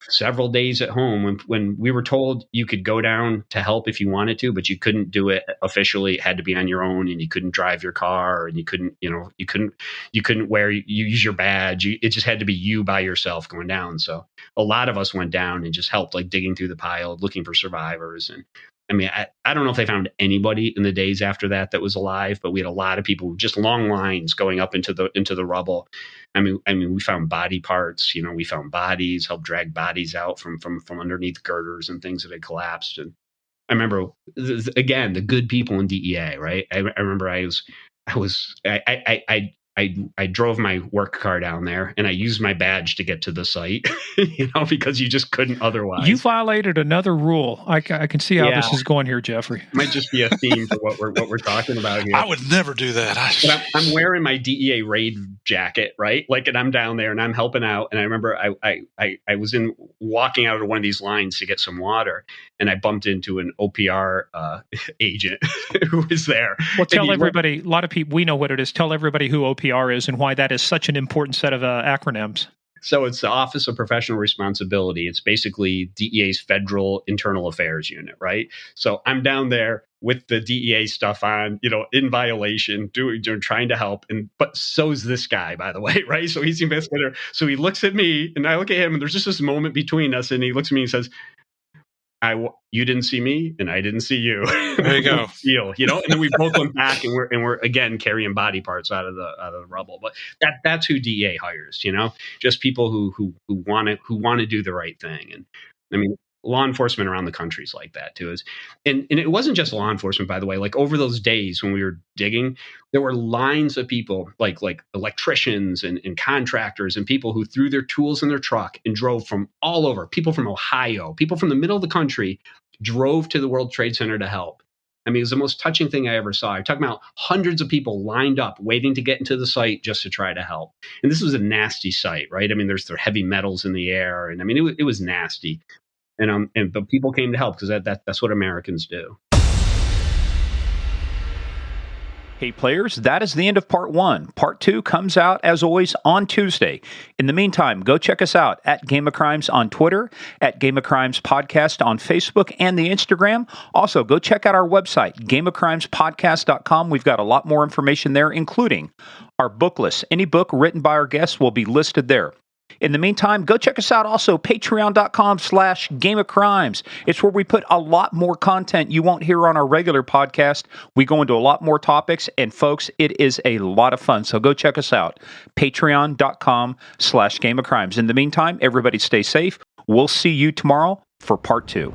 several days at home when we were told you could go down to help if you wanted to, but you couldn't do it officially. It had to be on your own, and you couldn't drive your car, and you couldn't use your badge. It just had to be you by yourself going down. So a lot of us went down and just helped, like digging through the pile, looking for survivors. And I mean, I don't know if they found anybody in the days after that was alive, but we had a lot of people, just long lines going up into the rubble. I mean, we found body parts. You know, we found bodies, helped drag bodies out from underneath girders and things that had collapsed. And I remember, again, the good people in DEA, right? I remember I drove my work car down there, and I used my badge to get to the site, you know, because you just couldn't otherwise. You violated another rule. I can see how this is going here, Jeffrey. Might just be a theme for what we're talking about here. I would never do that. But I'm wearing my DEA raid jacket, right? Like, and I'm down there and I'm helping out. And I remember I was walking out of one of these lines to get some water, and I bumped into an OPR agent who was there. Well, tell everybody. A lot of people, we know what it is. Tell everybody who OPR OPR is and why that is such an important set of acronyms. So it's the Office of Professional Responsibility. It's basically DEA's Federal Internal Affairs Unit, right? So I'm down there with the DEA stuff on, in violation, trying to help. But so's this guy, by the way, right? So he's the investigator. So he looks at me and I look at him and there's just this moment between us and he looks at me and says, you didn't see me and I didn't see you. There you go. And then we both went back and we're again carrying body parts out of the rubble. But that's who DEA hires, just people who want to do the right thing. And I mean, law enforcement around the country is like that too. And it wasn't just law enforcement, by the way. Like over those days when we were digging, there were lines of people like electricians and contractors and people who threw their tools in their truck and drove from all over. People from Ohio, people from the middle of the country drove to the World Trade Center to help. I mean, it was the most touching thing I ever saw. You're talking about hundreds of people lined up waiting to get into the site just to try to help. And this was a nasty site, right? I mean, there are heavy metals in the air. And I mean, it was nasty. But people came to help because that's what Americans do. Hey players, that is the end of part 1. Part 2 comes out, as always, on Tuesday. In the meantime, go check us out at Game of Crimes on Twitter, at Game of Crimes Podcast on Facebook and the Instagram. Also, go check out our website, gameofcrimespodcast.com. We've got a lot more information there, including our book list. Any book written by our guests will be listed there. In the meantime, go check us out also, patreon.com/Game of Crimes. It's where we put a lot more content you won't hear on our regular podcast. We go into a lot more topics, and folks, it is a lot of fun. So go check us out, patreon.com/Game of Crimes. In the meantime, everybody stay safe. We'll see you tomorrow for part 2.